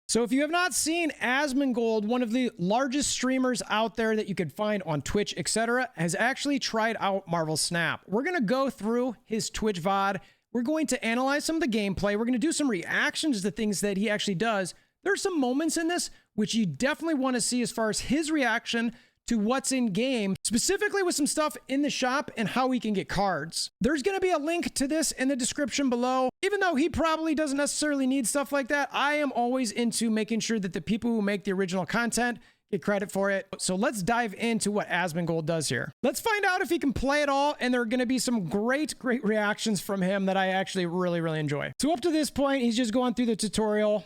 So if you have not seen Asmongold, one of the largest streamers out there that you could find on Twitch, etc., has actually tried out Marvel Snap. We're going to go through his Twitch VOD. We're going to analyze some of the gameplay. We're going to do some reactions to things that he actually does. There's some moments in this which you definitely want to see as far as his reaction to what's in game, specifically with some stuff in the shop and how we can get cards. There's going to be a link to this in the description below. Even though he probably doesn't necessarily need stuff like that, I am always into making sure that the people who make the original content get credit for it. So let's dive into what Asmongold does here. Let's find out if he can play it all, and there are going to be some great reactions from him that I actually really enjoy. So up to this point, he's just going through the tutorial.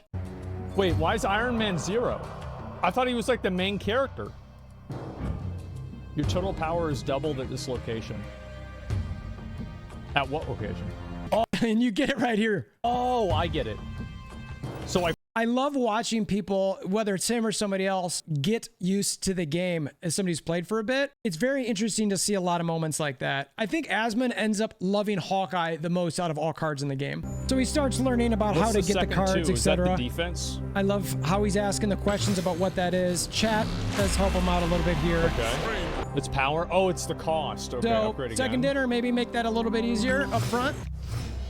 Wait, why is Iron Man 0? I thought he was like the main character. Your total power is doubled at this location. At what location? Oh, and you get it right here. Oh, I get it. So I love watching people, whether it's him or somebody else, get used to the game as somebody who's played for a bit. It's very interesting to see a lot of moments like that. I think Asmon ends up loving Hawkeye the most out of all cards in the game. So he starts learning about how to get the cards, etc. Defense? I love how he's asking the questions about what that is. Chat does help him out a little bit here. Okay. It's power. Oh, it's the cost. Okay, so upgrade second again. dinner, maybe make that a little bit easier up front.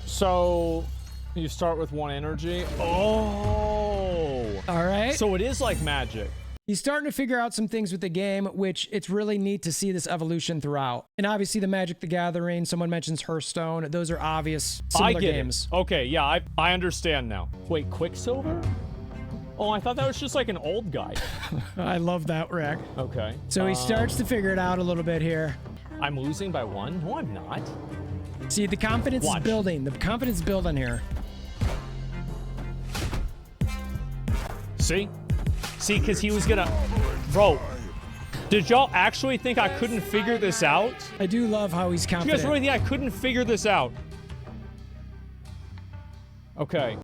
So you start with 1 energy. Oh. All right. So it is like magic. He's starting to figure out some things with the game, which it's really neat to see this evolution throughout. And obviously the Magic the Gathering, someone mentions Hearthstone. Those are obvious similar games. Okay, yeah, I understand now. Wait, Quicksilver? Oh, I thought that was just like an old guy. I love that, Rick. Okay. So he starts to figure it out a little bit here. I'm losing by 1? No, I'm not. See, the confidence is building. The confidence is building here. See? See, because he was gonna... Bro, did y'all actually think I couldn't figure this out? I do love how he's confident. You guys really think I couldn't figure this out? Okay.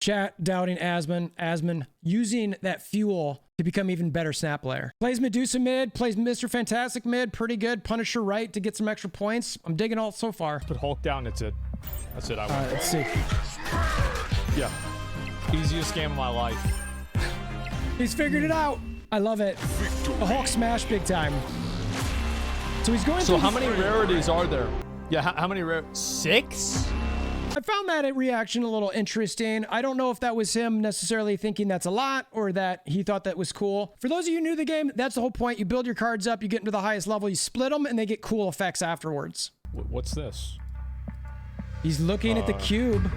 Chat doubting Asmon using that fuel to become even better snap player. Plays Medusa mid, plays Mr. Fantastic mid, pretty good. Punisher right to get some extra points. I'm digging all so far. Put Hulk down, that's it. That's it, I win. Let's see. Yeah. Easiest game of my life. He's figured it out. I love it. The Hulk smash big time. So he's going So how many rarities are there? Yeah, how many 6? I found that reaction a little interesting. I don't know if that was him necessarily thinking that's a lot or that he thought that was cool. For those of you new to the game, that's the whole point. You build your cards up, you get into the highest level, you split them, and they get cool effects afterwards. What's this? He's looking at the cube.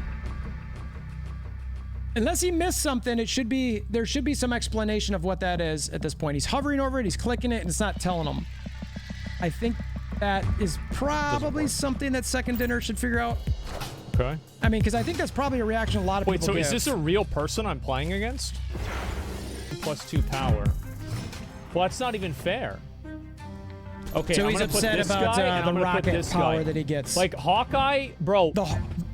Unless he missed something, there should be some explanation of what that is at this point. He's hovering over it, he's clicking it, and it's not telling him. I think that is probably something that second dinner should figure out. Okay. I mean, because I think that's probably a reaction a lot of people give. Wait, so is this a real person I'm playing against? +2 power. Well, that's not even fair. Okay, so I'm he's gonna upset put this about guy, and I'm the gonna put rocket this power guy. that he gets. Like, Hawkeye, bro,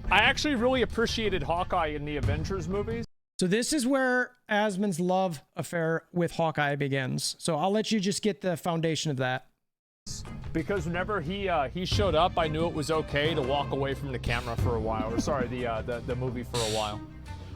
I actually really appreciated Hawkeye in the Avengers movies. So this is where Asmon's love affair with Hawkeye begins. So I'll let you just get the foundation of that. Because whenever he showed up, I knew it was okay to walk away from the camera for a while. Or sorry, the movie for a while.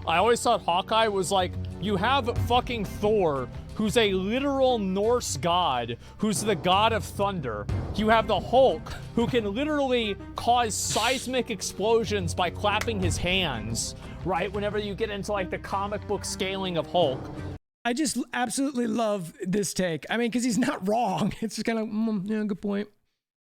I always thought Hawkeye was like, you have fucking Thor, who's a literal Norse god, who's the god of thunder. You have the Hulk, who can literally cause seismic explosions by clapping his hands, right? Whenever you get into like the comic book scaling of Hulk. I just absolutely love this take. I mean, because he's not wrong. It's just kind of, yeah, good point.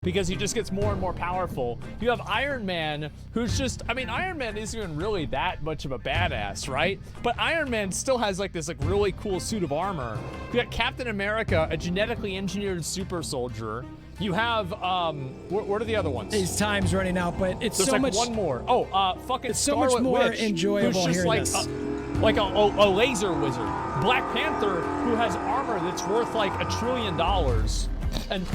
Because he just gets more and more powerful. You have Iron Man, who's just, I mean, Iron Man isn't even really that much of a badass, right? But Iron Man still has like this like really cool suit of armor. You got Captain America, a genetically engineered super soldier. You have, what are the other ones? His time's running out, but it's There's so like much. one more. Oh, fucking It's so Scarlet much more Witch, enjoyable who's just hearing like this. like a laser wizard. Black Panther, who has armor that's worth like $1 trillion. And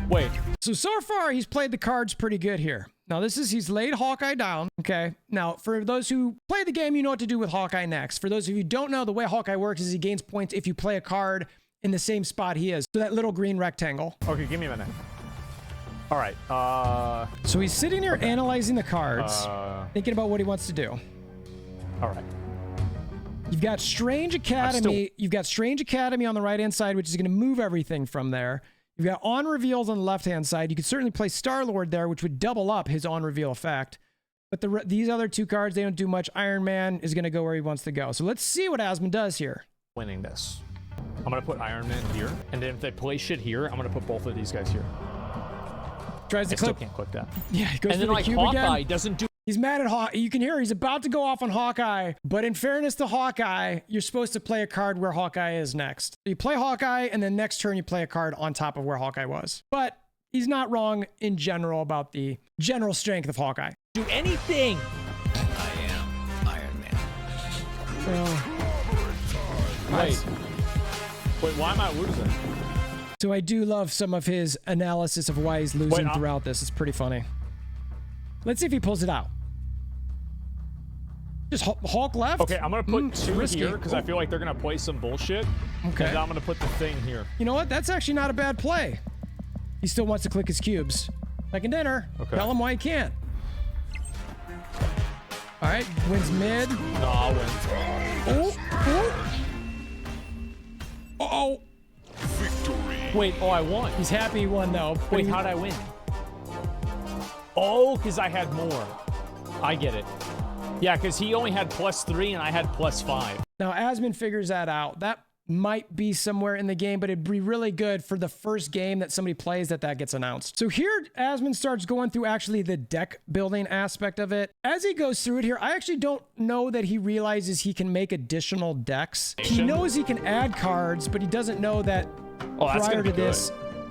wait. So far, he's played the cards pretty good here. Now, he's laid Hawkeye down, okay? Now, for those who play the game, you know what to do with Hawkeye next. For those of you who don't know, the way Hawkeye works is he gains points if you play a card in the same spot he is. So that little green rectangle. Okay, give me a minute. All right, So he's sitting here analyzing the cards, thinking about what he wants to do. all right. You've got Strange Academy. You've got Strange Academy on the right-hand side, which is going to move everything from there. You've got on reveals on the left-hand side. You could certainly play Star-Lord there, which would double up his on reveal effect. But these other two cards, they don't do much. Iron Man is going to go where he wants to go. So let's see what Asmon does here. Winning this. I'm going to put Iron Man here. And then if they play shit here, I'm going to put both of these guys here. Tries to I click. still can't click that. Yeah, he goes and for then the like cube Hawkeye again. doesn't do. He's mad at Hawkeye. You can hear he's about to go off on Hawkeye. But in fairness to Hawkeye, you're supposed to play a card where Hawkeye is next. You play Hawkeye, and then next turn you play a card on top of where Hawkeye was. But he's not wrong in general about the general strength of Hawkeye. Do anything. I am Iron Man. Wait, why am I losing? So I do love some of his analysis of why he's losing throughout this. It's pretty funny. Let's see if he pulls it out. Just Hulk left? Okay, I'm going to put two risky. here because I feel like they're going to play some bullshit. Okay. And I'm going to put the thing here. You know what? That's actually not a bad play. He still wants to click his cubes. Like in dinner. Okay. Tell him why he can't. All right, wins mid. No, I'll win. Oh. Uh-oh. Wait, oh, I won. He's happy he won, though. Wait, how'd I win? Oh, because I had more. I get it. Yeah, because he only had +3 and I had +5. Now, Asmon figures that out. That might be somewhere in the game, but it'd be really good for the first game that somebody plays that gets announced. So here, Asmon starts going through actually the deck building aspect of it. As he goes through it here, I actually don't know that he realizes he can make additional decks. He knows he can add cards, but he doesn't know that prior to this,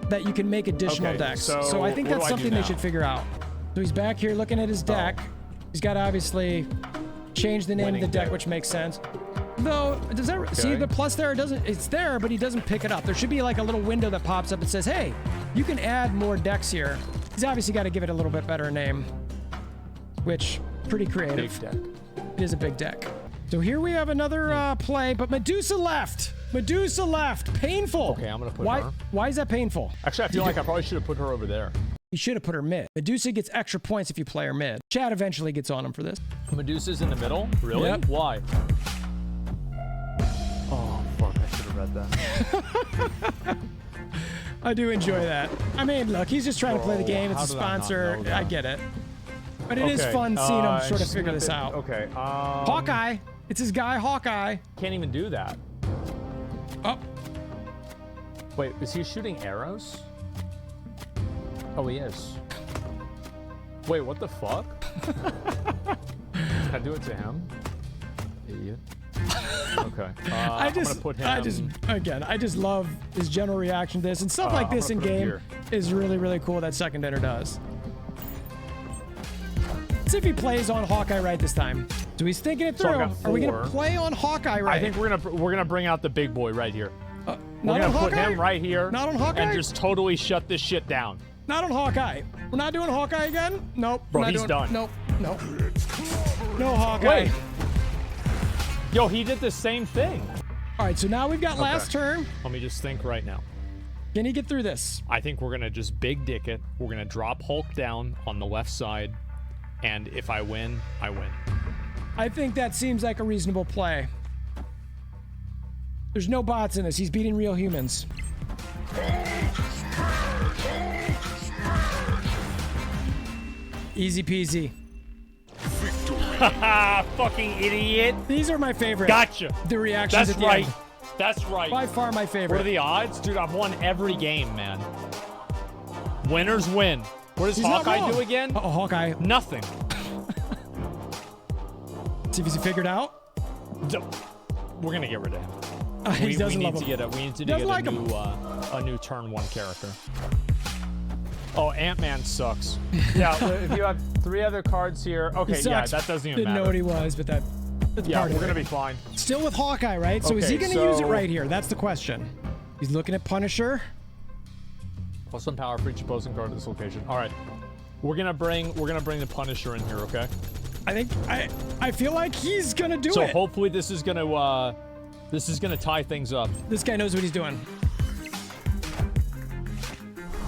that you can make additional decks. So I think that's something they should figure out. So he's back here looking at his deck. He's got to obviously change the name of the deck, which makes sense. Though, does that see the plus there? It doesn't. It's there, but he doesn't pick it up. There should be like a little window that pops up and says, "Hey, you can add more decks here." He's obviously got to give it a little bit better name, which pretty creative. Big deck. It is a big deck. So here we have another play, but Medusa left. Medusa left. Painful. Okay, I'm gonna put why? her. Why is that painful? Actually, I feel like I probably should have put her over there. You should have put her mid. Medusa gets extra points if you play her mid. Chad eventually gets on him for this. Medusa's in the middle? Really? Yep. Why? Oh, fuck. I should have read that. I do enjoy that. I mean, look, he's just trying to play the game. It's a sponsor. I get it. But it is fun seeing him sort of figure this out. Okay. Hawkeye. It's his guy, Hawkeye. Can't even do that. Oh. Wait, is he shooting arrows? Oh, he is. Wait, what the fuck? Can I do it to him? Idiot. Okay. I just love his general reaction to this, and stuff like this in game is really, really cool that Second Ender does. Let's see if he plays on Hawkeye right this time. So he's thinking it through. Are we gonna play on Hawkeye right? I think we're gonna bring out the big boy right here. Not we're on gonna put Hawkeye? him right here. Not on Hawkeye? And just totally shut this shit down. Not on Hawkeye. We're not doing Hawkeye again? Nope. Bro, we're not he's done. Nope. Nope. No Hawkeye. Wait. Yo, he did the same thing. All right, so now we've got last turn. Let me just think right now. Can he get through this? I think we're gonna just big dick it. We're gonna drop Hulk down on the left side, and if I win, I win. I think that seems like a reasonable play. There's no bots in this. He's beating real humans. Easy peasy. Haha, fucking idiot. These are my favorite. Gotcha. The reactions That's at the right. end. That's right. By far my favorite. What are the odds? Dude, I've won every game, man. Winners win. What does He's not Hawkeye wrong. do again? Uh-oh, Hawkeye. Nothing. See if he's figured out. We're gonna get rid of him. He doesn't love him. We need to get Doesn't like a new turn 1 character. Oh, Ant-Man sucks. Yeah, if you have 3 other cards here. Okay, yeah, that doesn't even Didn't matter. know what he was, but that's Yeah, part of we're it. gonna be fine. Still with Hawkeye, right? So is he Okay, gonna use it so- right here? That's the question. He's looking at Punisher. +1 power for each opposing card at this location. All right, we're gonna bring the Punisher in here, okay? I feel like he's gonna do So it. hopefully this is gonna tie things up. This guy knows what he's doing.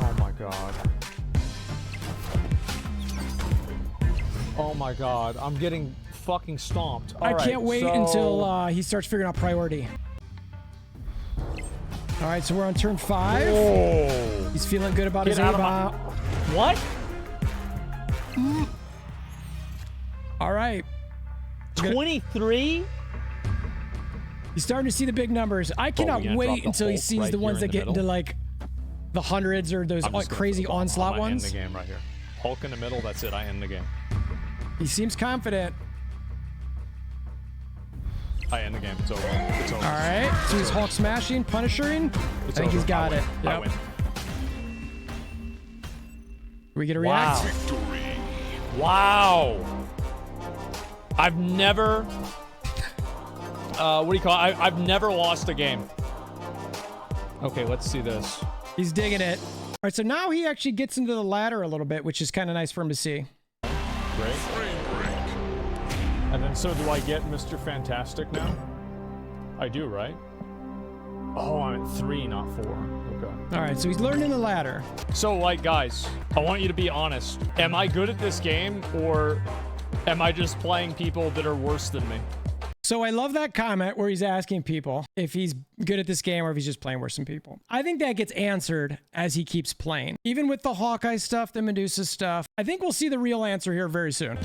Oh my god. Oh my god, I'm getting fucking stomped. I All can't right, wait so... until he starts figuring out priority. All right, so we're on turn 5. Whoa. He's feeling good about his Get out of A-bomb. What? All right. 23? He's starting to see the big numbers. I cannot gonna drop wait the until he Hulk sees right the ones here that in the get into middle? like the hundreds or those I'm just gonna crazy put the bomb. onslaught I'm gonna ones. end the game right here. Hulk in the middle, that's it. I end the game. He seems confident. I end the game. It's over. It's over. All right. So he's Hulk smashing, punishing. I think he's got it. I Yep. win. We get a Wow. react. Wow. I've never... what do you call it? I've never lost a game. Okay, let's see this. He's digging it. All right, so now he actually gets into the ladder a little bit, which is kind of nice for him to see. Great. And then, so do I get Mr. Fantastic now? I do, right? Oh, I'm at 3, not 4. Okay. All right, so he's learning the ladder. So, like, guys, I want you to be honest. Am I good at this game, or am I just playing people that are worse than me? So I love that comment where he's asking people if he's good at this game or if he's just playing worse than people. I think that gets answered as he keeps playing. Even with the Hawkeye stuff, the Medusa stuff, I think we'll see the real answer here very soon.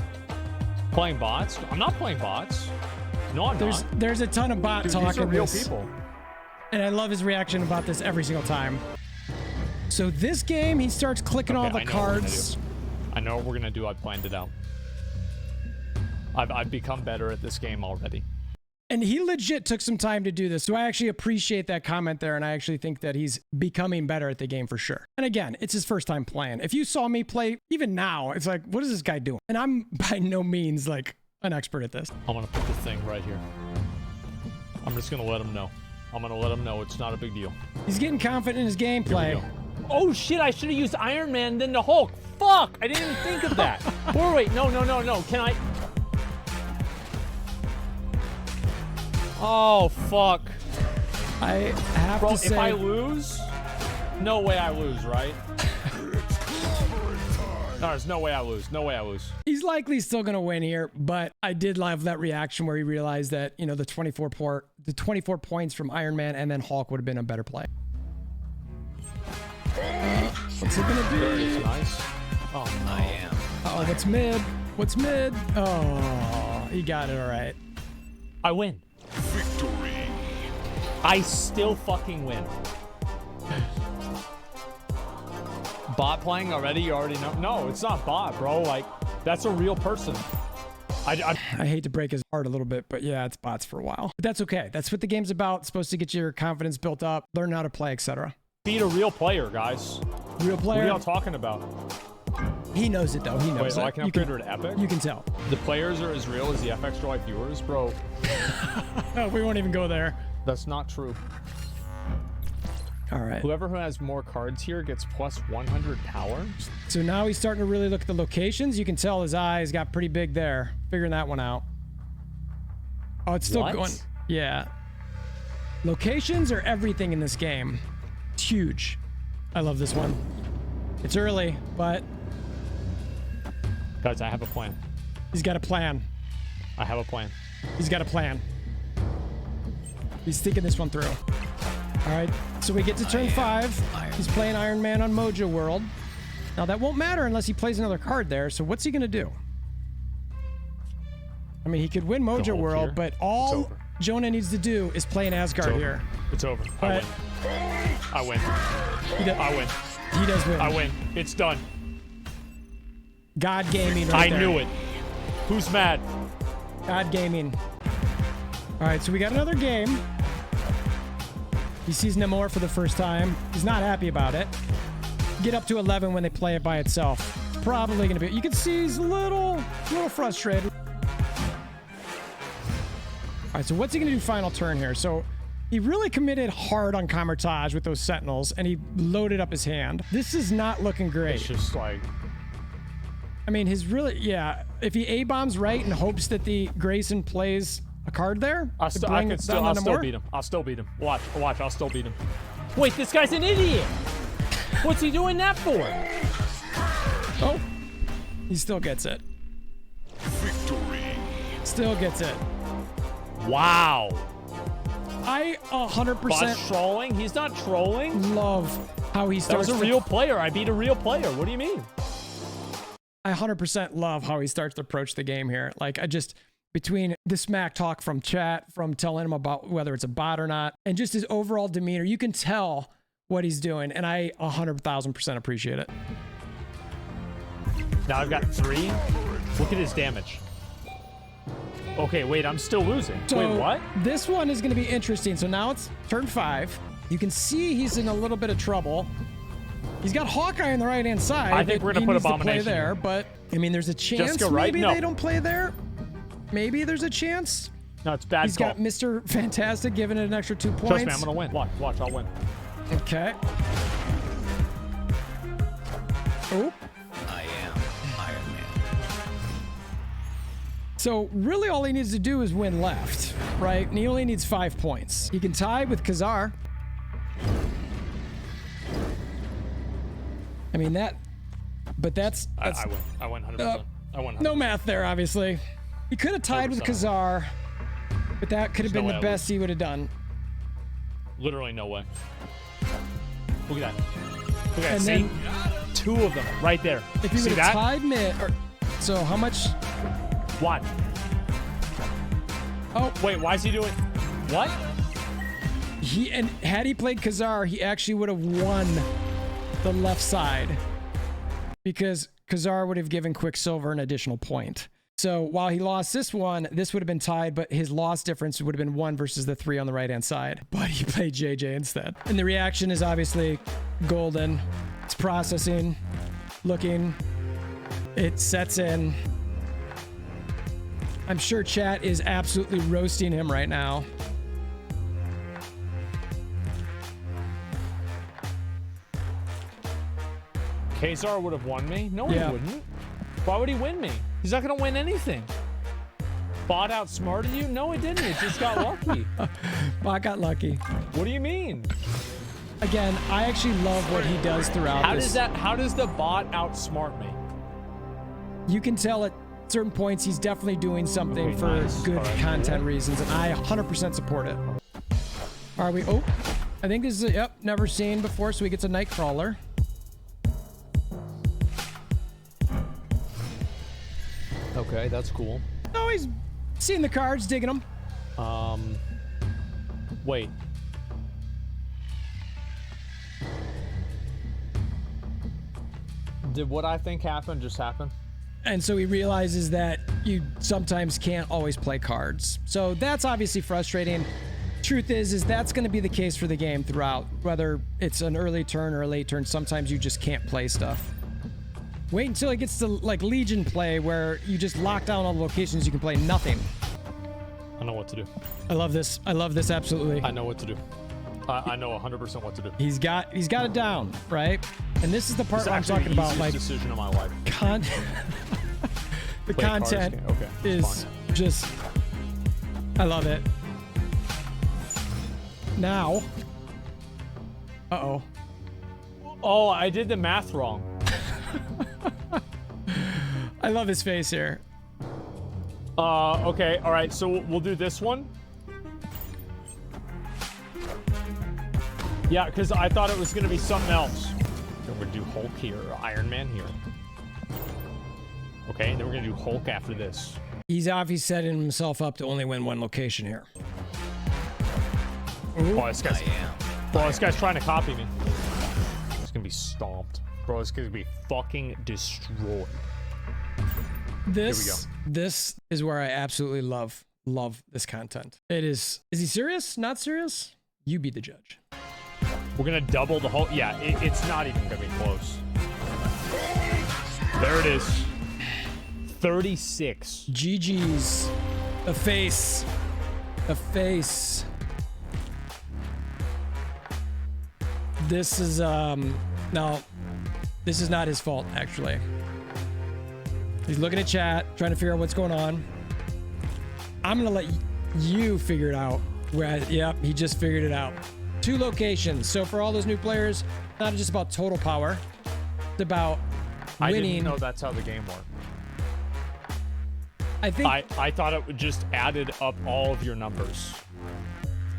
Playing bots? I'm not playing bots. No, I'm not. There's a ton of bot Dude, talk these are in real this, people. and I love his reaction about this every single time. So this game, he starts clicking all the I know what we're gonna cards. do. I know what we're gonna do. I planned it out. I've become better at this game already. And he legit took some time to do this. So I actually appreciate that comment there. And I actually think that he's becoming better at the game for sure. And again, it's his first time playing. If you saw me play, even now, it's like, what is this guy doing? And I'm by no means like an expert at this. I'm gonna put the thing right here. I'm just gonna let him know. I'm gonna let him know it's not a big deal. He's getting confident in his gameplay. Oh shit, I should have used Iron Man then the Hulk. Fuck, I didn't even think of that. Wait, no. Can I? Oh, fuck. I have Bro, to say, if I lose, no way I lose, right? No, there's no way I lose. No way I lose. he's likely still going to win here, but I did love that reaction where he realized that, you know, the 24 points from Iron Man and then Hulk would have been a better play. What's it going to be? It's nice. Oh, no. I am. Oh, what's mid? What's mid? Oh, he got it all right. I win. Victory. I still fucking win. Bot playing already? You already know? No, it's not bot, bro. Like, that's a real person. I hate to break his heart a little bit, but yeah, it's bots for a while. But that's okay. That's what the game's about. It's supposed to get your confidence built up, learn how to play, etc. Beat a real player, guys. Real What are player, y'all talking about? he knows it though. He knows Wait, so it. I can upgrade her to Epic? You can tell. The players are as real as the FX Drive viewers? Bro, Oh, we won't even go there. that's not true. All right. Whoever who has more cards here gets plus 100 power. So now he's starting to really look at the locations. You can tell his eyes got pretty big there. Figuring that one out. Oh, it's still What? going. Yeah. Locations are everything in this game. It's huge. I love this one. It's early, but Guys, I have a plan. he's got a plan. I have a plan. He's got a plan. He's thinking this one through. All right, so we get to turn 5. He's playing Iron Man on Mojo World. Now that won't matter unless he plays another card there. So what's he gonna do? I mean, he could win Mojo Hulk World, here. but It's all over. Jonah needs to do is play an Asgard It's over. here. It's over. But I win. he, do- I win. he does win. I win. It's done. God Gaming right I there. knew it. Who's mad? God Gaming. All right, so we got another game. He sees Namor for the first time. He's not happy about it. Get up to 11 when they play it by itself. It's probably going to be... You can see he's a little frustrated. All right, so what's he going to do final turn here? So he really committed hard on Kamar-Taj with those Sentinels, and he loaded up his hand. This is not looking great. It's just like... I mean, his really... Yeah, if he A-bombs right and hopes that the Grayson plays a card there... I'll still beat him. I'll still beat him. Watch, I'll still beat him. Wait, this guy's an idiot! What's he doing that for? Oh, he still gets it. Victory. Still gets it. Wow. I 100% Bot's trolling? He's not trolling. love how he That starts. was a real player. I beat a real player. What do you mean? I 100% love how he starts to approach the game here. Like, I just, between the smack talk from chat, from telling him about whether it's a bot or not, and just his overall demeanor, you can tell what he's doing, and I 100,000% appreciate it. Now I've got 3. Look at his damage. Okay, wait, I'm still losing. So wait, what? This one is going to be interesting. So now it's turn 5. You can see he's in a little bit of trouble. He's got Hawkeye on the right-hand side. I think we're going to put Abomination there, but I mean, there's a chance Jessica, right? maybe No. they don't play there. Maybe there's a chance. No, it's bad He's call. got Mr. Fantastic giving it an extra 2 points. Trust me, I'm going to win. Watch, I'll win. Okay. Oh. I am Iron Man. So really all he needs to do is win left, right? And he only needs 5 points. He can tie with Khazar. I mean, but that's I win. I win 100%. I win 100%. no math there, obviously. He could have tied with 100%. Khazar, but that could have been no the way I best he would have done. Literally no way. Look at that. Look at that. And See? then 2 of them right there. if he See would that? have tied mid, so how much? Watch. Oh, Wait, why is he doing... What? and had he played Khazar, he actually would have won the left side because Khazar would have given Quicksilver an additional point. So while he lost this one, this would have been tied, but his loss difference would have been 1 versus the 3 on the right-hand side. But he played JJ instead. And the reaction is obviously golden. It's processing, looking, it sets in. I'm sure chat is absolutely roasting him right now. Khazar would have won me? No, Yeah. he wouldn't. Why would he win me? He's not going to win anything. Bot outsmarted you? No, it didn't. It just got lucky. Well, I got lucky. What do you mean? Again, I actually love what he does throughout this. How does the bot outsmart me? You can tell at certain points he's definitely doing something Okay, for nice. good All right. content reasons, and I 100% support it. Are we? Oh, I think this is yep, never seen before, so he gets a Nightcrawler. Okay, that's cool. Oh, he's seeing the cards, digging them. Wait. Did what I think happened just happen? And so he realizes that you sometimes can't always play cards. So that's obviously frustrating. Truth is that's going to be the case for the game throughout, whether it's an early turn or a late turn. Sometimes you just can't play stuff. Wait until it gets to like Legion play where you just lock down all the locations you can play nothing. I know what to do. I love this. I love this absolutely. I know what to do. I know 100% what to do. He's got it down, right? And this is the part It's where I'm actually talking the about, easiest like decision of my life. the Play cards content game. Okay, is fine. just, I love it. Now, uh-oh. Oh, I did the math wrong. I love his face here. Okay, all right, so we'll do this one. Yeah, because I thought it was going to be something else. Then we're going to do Hulk here, or Iron Man here. Okay, and then we're going to do Hulk after this. He's obviously setting himself up to only win one location here. Oh, this guy's trying to copy me. It's going to be stomped. Bro, it's going to be fucking destroyed. This is where I absolutely love this content. It is he serious? Not serious? You be the judge. We're going to double the Hulk. Yeah, it's not even going to be close. There it is. 36. GG's. The face. The face. This is, no, this is not his fault, actually. He's looking at chat, trying to figure out what's going on. I'm going to let you figure it out. Yep, he just figured it out. 2 locations. So for all those new players, not just about total power. It's about winning. I didn't know that's how the game worked. I think I thought it would just added up all of your numbers.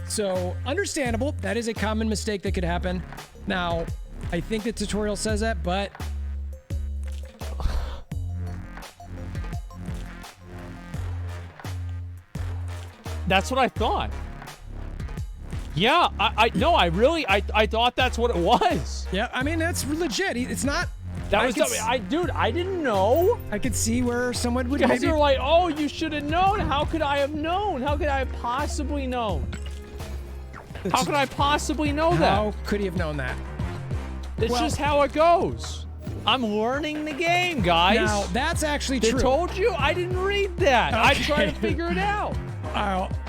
so. Understandable. That is a common mistake that could happen. Now, I think the tutorial says that, but that's what I thought. Yeah, I thought that's what it was. yeah, I mean that's legit. It's not. That was dude, I didn't know. I could see where someone would You guys maybe. are like, oh, you should have known. How could I have known? How could I have possibly known? How could I possibly know that? How could he have known that? It's just how it goes. I'm learning the game, guys. Now that's actually They true. told you? I didn't read that. I Okay. tried to figure it out.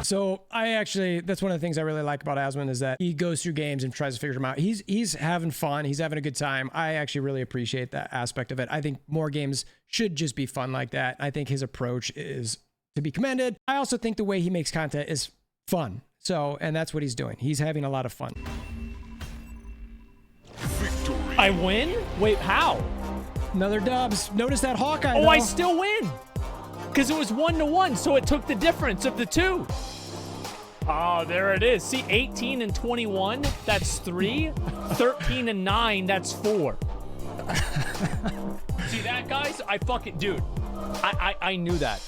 So that's one of the things I really like about Asmon is that he goes through games and tries to figure them out. He's having fun. He's having a good time. I actually really appreciate that aspect of it. I think more games should just be fun like that. I think his approach is to be commended. I also think the way he makes content is fun. So, and that's what he's doing. He's having a lot of fun. I win? Wait, how? Another dubs. Notice that Hawkeye. Oh, though. I still win. Because it was 1-1, so it took the difference of the two. Oh, there it is. See, 18 and 21, that's 3. 13 and 9, that's 4. See that, guys? Dude, I knew that.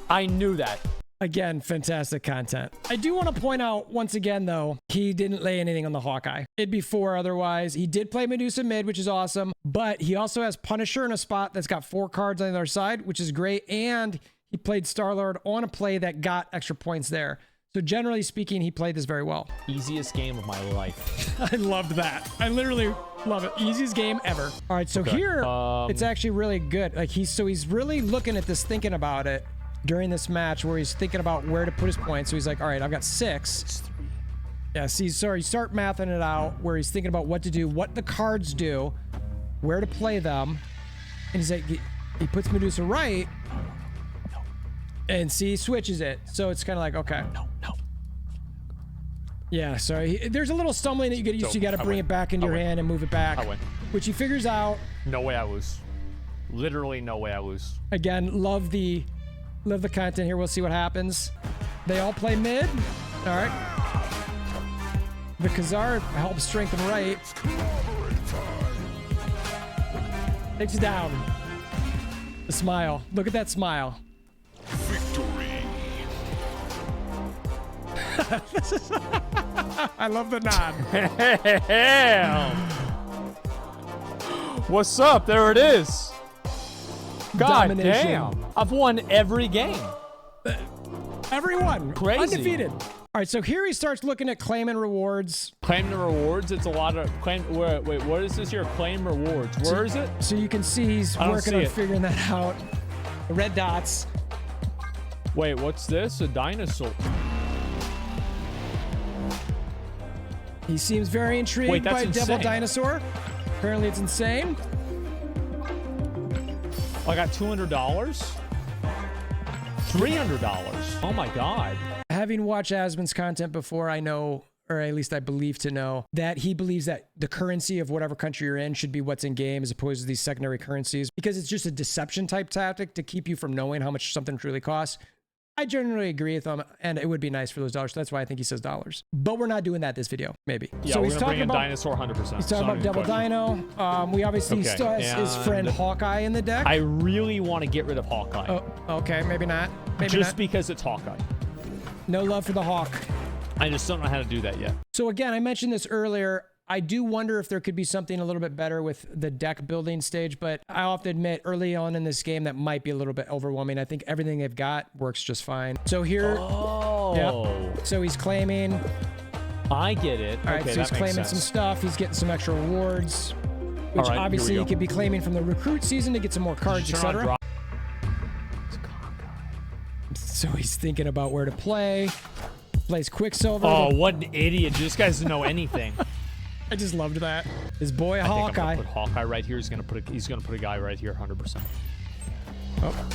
I knew that. Again, fantastic content. I do want to point out once again, though, he didn't lay anything on the Hawkeye. It'd be 4 otherwise. He did play Medusa mid, which is awesome, but he also has Punisher in a spot that's got 4 cards on the other side, which is great. And he played Star-Lord on a play that got extra points there. So generally speaking, he played this very well. Easiest game of my life. I loved that. I literally love it. Easiest game ever. All right, so here, it's actually really good. Like he's really looking at this, thinking about it during this match where he's thinking about where to put his points. So he's like, all right, I've got 6. Yeah, see, sorry, start mathing it out where he's thinking about what to do, what the cards do, where to play them. And he's like, he puts Medusa right. And see, switches it. So it's kind of like, okay. No. Yeah, so there's a little stumbling that you get used to. You got to bring it back into your hand and move it back. I win. Which he figures out. No way I lose. Literally no way I lose. Again, love the content here. We'll see what happens. They all play mid. All right. The Khazar helps strengthen right. Takes you down. The smile. Look at that smile. I love the nod. Damn. What's up? There it is. God Domination. damn. I've won every game. Everyone. Crazy. Undefeated. All right, so here he starts looking at claiming rewards. Claim the rewards. It's a lot of claim. Wait, what is this here? Claim rewards. Where is it? So you can see he's I don't working see on it. figuring that out. The red dots. Wait, what's this? A dinosaur. He seems very intrigued Wait, that's by Devil insane. Dinosaur. Apparently it's insane. I got $200. $300. Oh my god. Having watched Asmon's content before, I know, or at least I believe to know, that he believes that the currency of whatever country you're in should be what's in game as opposed to these secondary currencies, because it's just a deception type tactic to keep you from knowing how much something truly costs. I generally agree with him, and it would be nice for those dollars. So that's why I think he says dollars. But we're not doing that this video, maybe. Yeah, so we're he's gonna talking bring in about dinosaur 100%. He's talking about Devil Dino. We obviously Okay, still has his friend and Hawkeye in the deck. I really want to get rid of Hawkeye. Oh, okay, maybe not. Maybe just not. because it's Hawkeye. No love for the Hawk. I just don't know how to do that yet. So again, I mentioned this earlier. I do wonder if there could be something a little bit better with the deck building stage, but I'll have to admit early on in this game that might be a little bit overwhelming. I think everything they've got works just fine. So here, Oh. so he's claiming. I get it. All right, Okay, so he's that makes claiming sense. some stuff. He's getting some extra rewards, which All right, here obviously we he go. could be claiming from the recruit season to get some more cards, Turn on etc. drop. So he's thinking about where to play. Plays Quicksilver. Oh, what an idiot. This guy doesn't know anything. I just loved that. His boy I think I'm Hawkeye. gonna put Hawkeye right here. He's gonna put a guy right here, 100%. Oh.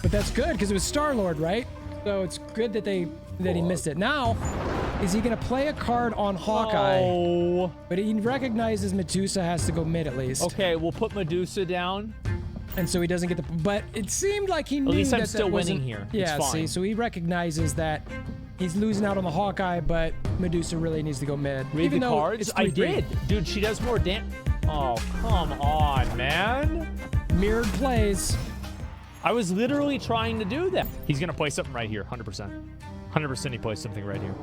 But that's good because it was Star-Lord, right? So it's good that he missed it. Now, is he gonna play a card on Hawkeye? Oh. But he recognizes Medusa has to go mid at least. Okay, we'll put Medusa down. And so he doesn't get the, but it seemed like he knew At least I'm that still that winning wasn't- here. Yeah, It's fine. see, so he recognizes that he's losing out on the Hawkeye, but Medusa really needs to go mid. Read Even the though cards? it's I 3D. did. Dude, she does more Oh, come on, man. Mirrored plays. I was literally trying to do that. He's going to play something right here, 100%. 100% he plays something right here.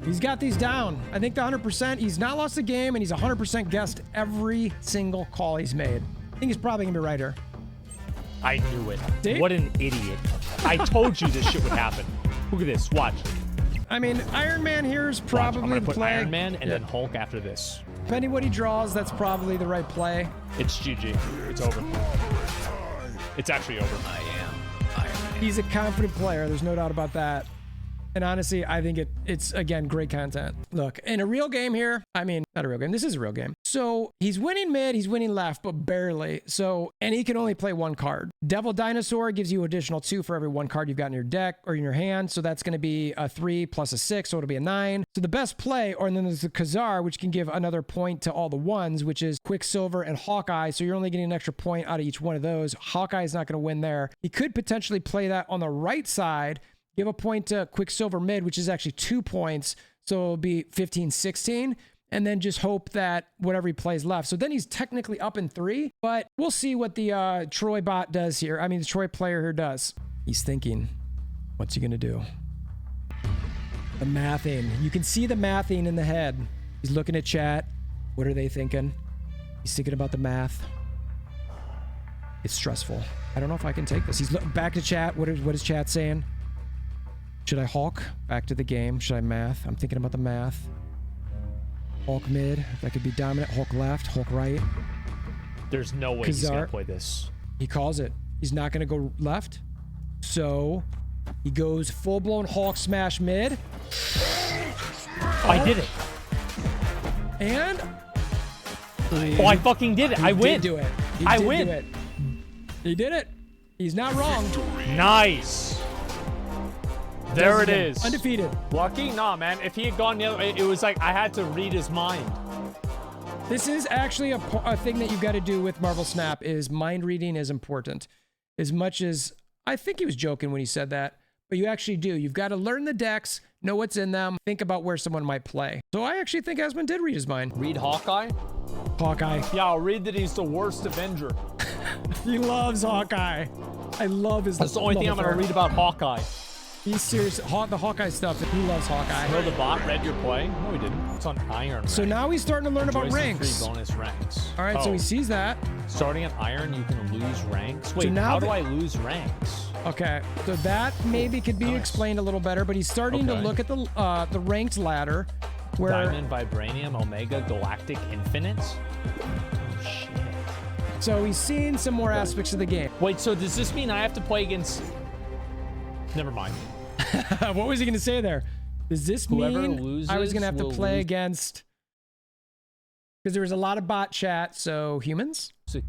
He's got these down. I think the 100%, he's not lost a game, and he's 100% guessed every single call he's made. I think he's probably going to be right here. I knew it. See? What an idiot. I told you this shit would happen. Look at this. Watch. I mean, Iron Man here is probably I'm going to the put play. Iron Man and Yeah. then Hulk after this. Depending what he draws, that's probably the right play. It's GG. It's over. It's actually over. I am Iron Man. He's a confident player. There's no doubt about that. And honestly, I think it's, again, great content. Look, in a real game here, I mean, not a real game. This is a real game. So he's winning mid, he's winning left, but barely. So, and he can only play one card. Devil Dinosaur gives you additional 2 for every 1 card you've got in your deck or in your hand. So that's going to be a 3 plus a 6, so it'll be a 9. So the best play, or and then there's the Khazar, which can give another point to all the ones, which is Quicksilver and Hawkeye. So you're only getting an extra point out of each one of those. Hawkeye is not going to win there. He could potentially play that on the right side, give a point to Quicksilver mid, which is actually 2 points. So it'll be 15, 16. And then just hope that whatever he plays left. So then he's technically up in 3. But we'll see what the Troy bot does here. I mean, the Troy player here does. He's thinking, what's he going to do? The mathing. You can see the mathing in the head. He's looking at chat. What are they thinking? He's thinking about the math. It's stressful. I don't know if I can take this. He's looking back to chat. What is chat saying? Should I Hulk? Back to the game. Should I math? I'm thinking about the math. Hulk mid. That could be dominant. Hulk left. Hulk right. There's no way he's going Khazar. to play this. He calls it. He's not going to go left. So he goes full-blown Hulk smash mid. I did it. And Oh, I fucking did it. I he win. did do it. He I did win. do it. He did it. He's not wrong. Nice. There it is. Undefeated. Lucky? Nah, man. If he had gone the other way, it was like I had to read his mind. This is actually a thing that you've got to do with Marvel Snap is mind reading is important. As much as I think he was joking when he said that, but you actually do. You've got to learn the decks, know what's in them, think about where someone might play. So I actually think Asmon did read his mind. Read Hawkeye? Hawkeye. Yeah, I'll read that he's the worst Avenger. He loves Hawkeye. I love his. That's the only thing I'm going to read about Hawkeye. He's serious. The Hawkeye stuff. He loves Hawkeye. No, the bot read your play? No, he didn't. It's on Iron. So now he's starting to learn about Enjoy some ranks. free bonus ranks. All right, so he sees that. Starting at Iron, you can lose ranks. Wait, now how do the- I lose ranks? Okay, so that maybe could be Nice. explained a little better, but he's starting to Okay. look at the ranked ladder, where Diamond, Vibranium, Omega, Galactic, Infinites? Oh, shit. so he's seeing some more aspects of the game. Wait, so does this mean I have to play against... Never mind. What was he going to say there? Does this Whoever mean I was loses going to have to will play lose- against? Because there was a lot of bot chat, so humans. So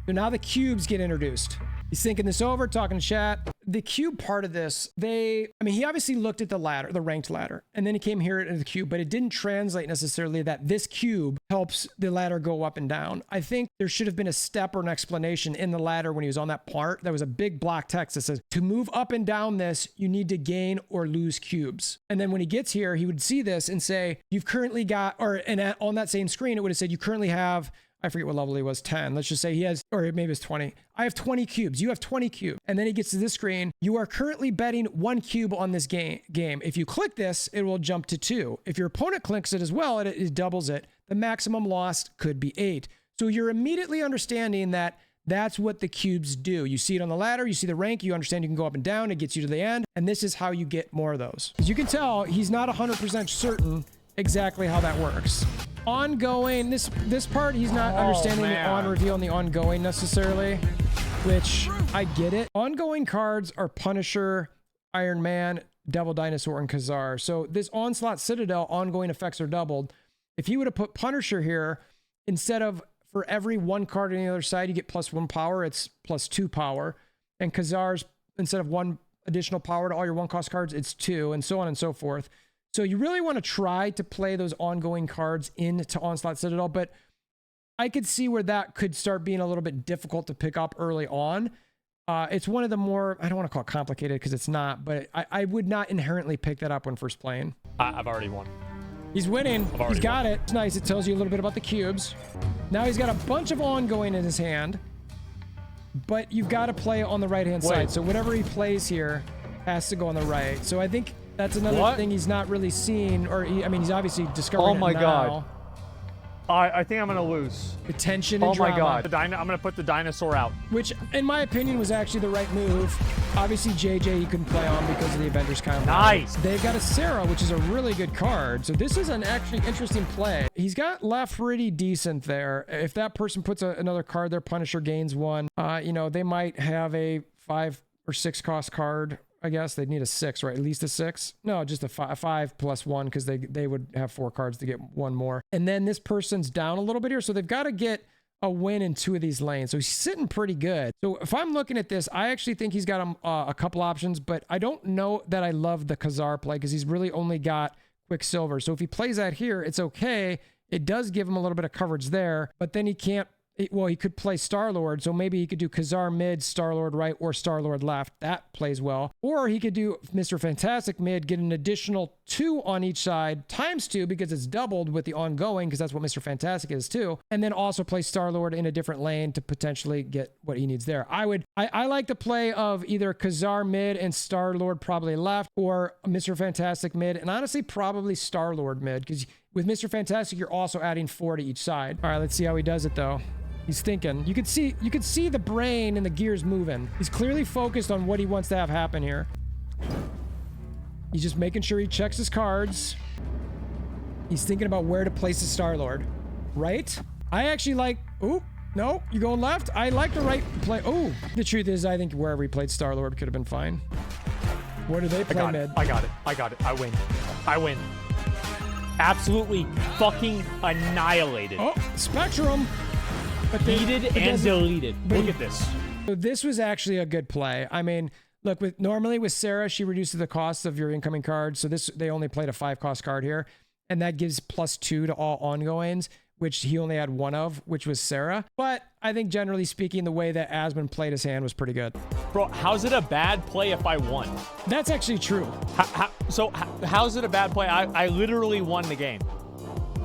now the cubes get introduced. He's thinking this over, talking to chat. The cube part of this, I mean, he obviously looked at the ladder, the ranked ladder, and then he came here into the cube, but it didn't translate necessarily that this cube helps the ladder go up and down. I think there should have been a step or an explanation in the ladder when he was on that part. There was a big block text that says, to move up and down this, you need to gain or lose cubes. And then when he gets here, he would see this and say, you've currently got, on that same screen, it would have said, you currently have, I forget what level he was, 10. Let's just say he has, or maybe it's 20. I have 20 cubes. You have 20 cubes. And then he gets to this screen. You are currently betting 1 cube on this game. If you click this, it will jump to 2. If your opponent clicks it as well, it doubles it. The maximum lost could be 8. So you're immediately understanding that that's what the cubes do. You see it on the ladder, you see the rank, you understand you can go up and down, it gets you to the end. And this is how you get more of those. As you can tell, he's not 100% certain exactly how that works. Ongoing, this part, he's not understanding the on reveal and the ongoing necessarily, which I get it. Ongoing cards are Punisher, Iron Man, Devil Dinosaur, and Khazar. So this Onslaught Citadel ongoing effects are doubled. If he would have put Punisher here, instead of for every 1 card on the other side, you get +1 power, it's +2 power. And Khazar's, instead of 1 additional power to all your 1-cost cards, it's 2, and so on and so forth. So you really want to try to play those ongoing cards into Onslaught Citadel, but I could see where that could start being a little bit difficult to pick up early on. It's one of the more, I don't want to call it complicated because it's not, but I would not inherently pick that up when first playing. I've already won. He's winning. He's got it. It's nice. It tells you a little bit about the cubes. Now he's got a bunch of ongoing in his hand, but you've got to play on the right-hand side. So whatever he plays here has to go on the right. So I think that's another thing he's not really seen, or I mean, he's obviously discovering it now. Oh my God. I think I'm going to lose. The tension and drama. Oh my God. I'm going to put the dinosaur out. Which, in my opinion, was actually the right move. Obviously, JJ he couldn't play on because of the Avengers count. Nice. They've got a Sarah, which is a really good card. So this is an actually interesting play. He's got left pretty decent there. If that person puts another card there, Punisher gains one. You know, they might have a 5 or 6 cost card. I guess they'd need a 6, right? At least a 6. No, just a 5 plus 1 because they would have 4 cards to get 1 more. And then this person's down a little bit here. So they've got to get a win in 2 of these lanes. So he's sitting pretty good. So if I'm looking at this, I actually think he's got a couple options, but I don't know that I love the Khazar play because he's really only got Quicksilver. So if he plays that here, it's okay. It does give him a little bit of coverage there, but then he can't. Well, he could play Star-Lord, so maybe he could do Khazar mid, Star-Lord right, or Star-Lord left. That plays well. Or he could do Mr. Fantastic mid, get an additional 2 on each side, times 2 because it's doubled with the ongoing, because that's what Mr. Fantastic is too. And then also play Star-Lord in a different lane to potentially get what he needs there. I like the play of either Khazar mid and Star-Lord probably left, or Mr. Fantastic mid, and honestly probably Star-Lord mid, because with Mr. Fantastic, you're also adding 4 to each side. All right, let's see how he does it though. He's thinking. You could see the brain and the gears moving. He's clearly focused on what he wants to have happen here. He's just making sure he checks his cards. He's thinking about where to place the Star-Lord. Right? I actually like... Ooh, no, you going left? I like the right play. Oh, the truth is, I think wherever he played Star-Lord could have been fine. Where do they play mid? I got it. I win. Absolutely fucking annihilated. Oh, Spectrum. But Heated and deleted. Look at this. So this was actually a good play. I mean, look, normally with Sarah, she reduces the cost of your incoming cards. So they only played a 5 cost card here. And that gives +2 to all ongoings, which he only had 1 of, which was Sarah. But I think generally speaking, the way that Asmon played his hand was pretty good. Bro, how's it a bad play if I won? That's actually true. How's it a bad play? I literally won the game.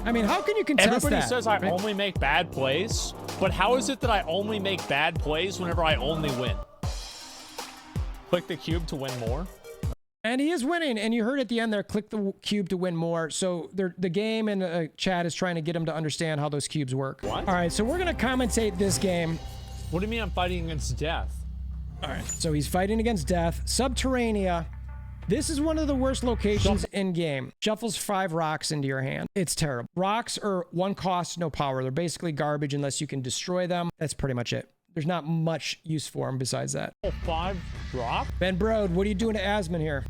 I mean, how can you contest Everybody that? says I only make bad plays, but how is it that I only make bad plays whenever I only win? Click the cube to win more. And he is winning. And you heard at the end there, click the cube to win more. So the game and chat is trying to get him to understand how those cubes work. What? All right, so we're going to commentate this game. What do you mean I'm fighting against death? All right, so he's fighting against death. Subterranea. This is one of the worst locations in game. Shuffles 5 rocks into your hand. It's terrible. Rocks are 1 cost, no power. They're basically garbage unless you can destroy them. That's pretty much it. There's not much use for them besides that. 5 rock? Ben Brode, what are you doing to Asmon here?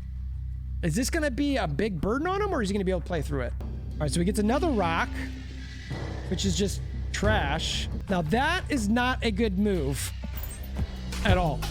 Is this going to be a big burden on him, or is he going to be able to play through it? All right, so he gets another rock, which is just trash. Now, that is not a good move at all,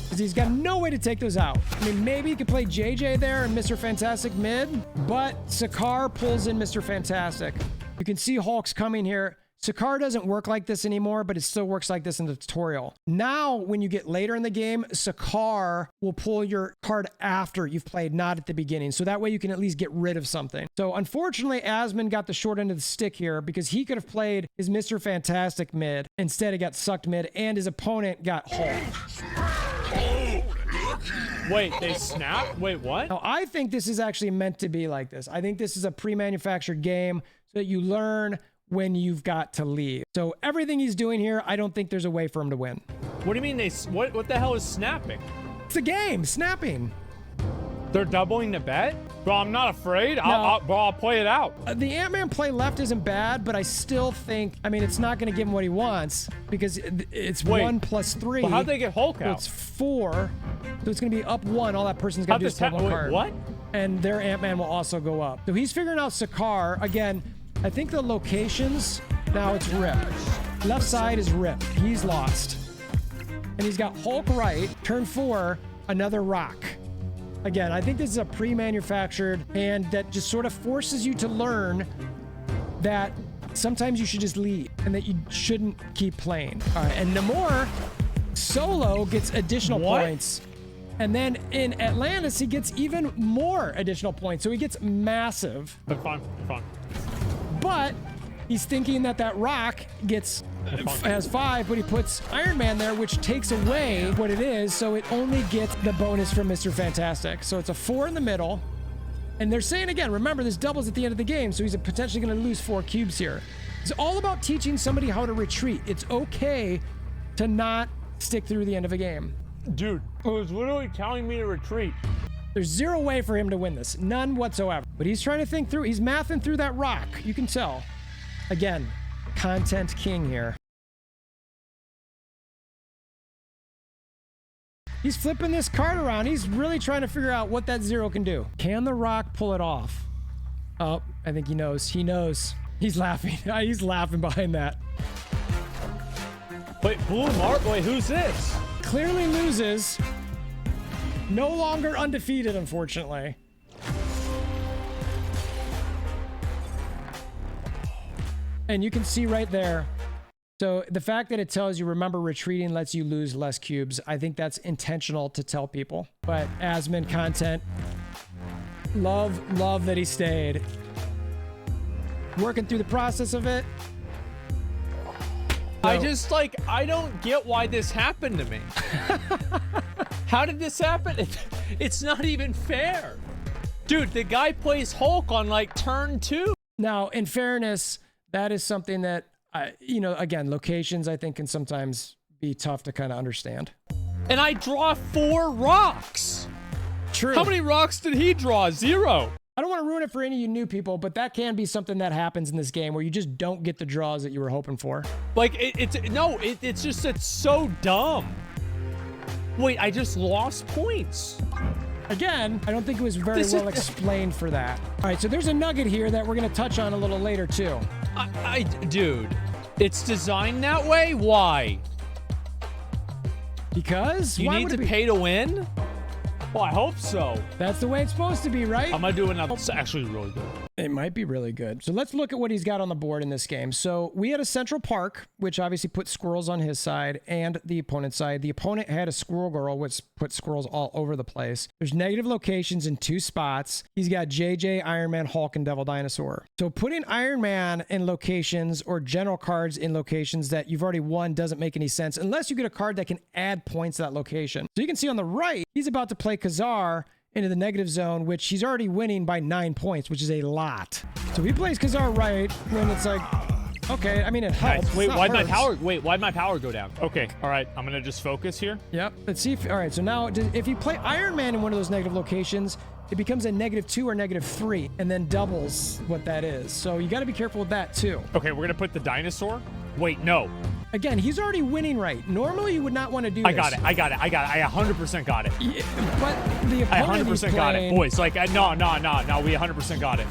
because he's got no way to take those out. I mean, maybe he could play JJ there and Mr. Fantastic mid, but Sakaar pulls in Mr. Fantastic. You can see Hulk's coming here. Sakaar doesn't work like this anymore, but it still works like this in the tutorial. Now, when you get later in the game, Sakaar will pull your card after you've played, not at the beginning. So that way you can at least get rid of something. So unfortunately, Asmon got the short end of the stick here because he could have played his Mr. Fantastic mid. Instead, he got sucked mid, and his opponent got Hulk. Wait, they snap? Wait, what? Now, I think this is actually meant to be like this. I think this is a pre-manufactured game so that you learn when you've got to leave. So everything he's doing here, I don't think there's a way for him to win. What do you mean what the hell is snapping? It's a game, snapping. They're doubling the bet? Bro, I'm not afraid. I'll play it out. The Ant-Man play left isn't bad, but I still think, I mean, it's not going to give him what he wants because it's 1 plus 3. Well, how'd they get Hulk out? It's 4. So it's going to be up 1. All that person's got to do is play 1 card. What? And their Ant-Man will also go up. So he's figuring out Sakaar. Again, I think the locations, now it's Rip. Left side is Rip. He's lost. And he's got Hulk right. Turn 4, another rock. Again, I think this is a pre-manufactured hand that just sort of forces you to learn that sometimes you should just leave and that you shouldn't keep playing. All right, and Namor solo gets additional points. And then in Atlantis, he gets even more additional points. So he gets massive. But fine. But he's thinking that that rock has 5, but he puts Iron Man there, which takes away what it is. So it only gets the bonus from Mr. Fantastic. So it's a 4 in the middle. And they're saying again, remember, this doubles at the end of the game. So he's potentially going to lose 4 cubes here. It's all about teaching somebody how to retreat. It's okay to not stick through the end of a game. Dude, it was literally telling me to retreat. There's 0 way for him to win this. None whatsoever. But he's trying to think through. He's mathing through that rock. You can tell. Again, content king here. He's flipping this card around. He's really trying to figure out what that 0 can do. Can the rock pull it off? Oh, I think he knows. He knows. He's laughing. He's laughing behind that. Wait, wait, who's this? Clearly loses. No longer undefeated, unfortunately. And you can see right there. So the fact that it tells you, remember, retreating lets you lose less cubes. I think that's intentional to tell people. But Asmon content, love that he stayed. Working through the process of it. I just, like, I don't get why this happened to me. How did this happen? It's not even fair. Dude, the guy plays Hulk on, like, turn 2. Now, in fairness, that is something that, you know, again, locations, I think, can sometimes be tough to kind of understand. And I draw 4 rocks. True. How many rocks did he draw? 0. I don't want to ruin it for any of you new people, but that can be something that happens in this game where you just don't get the draws that you were hoping for. Like, it's just, it's so dumb. Wait, I just lost points. Again, I don't think it was very well explained for that. All right, so there's a nugget here that we're going to touch on a little later, too. Dude, it's designed that way? Why? Because? You need to pay to win? Well, I hope so. That's the way it's supposed to be, right? I'm gonna do another. It's actually really good. It might be really good. So let's look at what he's got on the board in this game. So we had a Central Park, which obviously put squirrels on his side and the opponent's side. The opponent had a Squirrel Girl, which put squirrels all over the place. There's negative locations in 2 spots. He's got JJ, Iron Man, Hulk, and Devil Dinosaur. So putting Iron Man in locations or general cards in locations that you've already won doesn't make any sense unless you get a card that can add points to that location. So you can see on the right, he's about to play Khazar into the negative zone, which he's already winning by 9 points, which is a lot. So he plays Khazar right when it's like, okay, I mean, it helps. Nice. Wait, why'd my power go down? Okay, all right, I'm gonna just focus here. Yep, let's see if, all right, so now if you play Iron Man in one of those negative locations, it becomes a -2 or -3 and then doubles what that is. So you got to be careful with that too. Okay, we're gonna put the dinosaur. Wait, no. Again, he's already winning right. Normally, you would not want to do this. I got it. I 100% got it. Yeah, but the opponent I 100% got it. Boys, like, no, we 100% got it.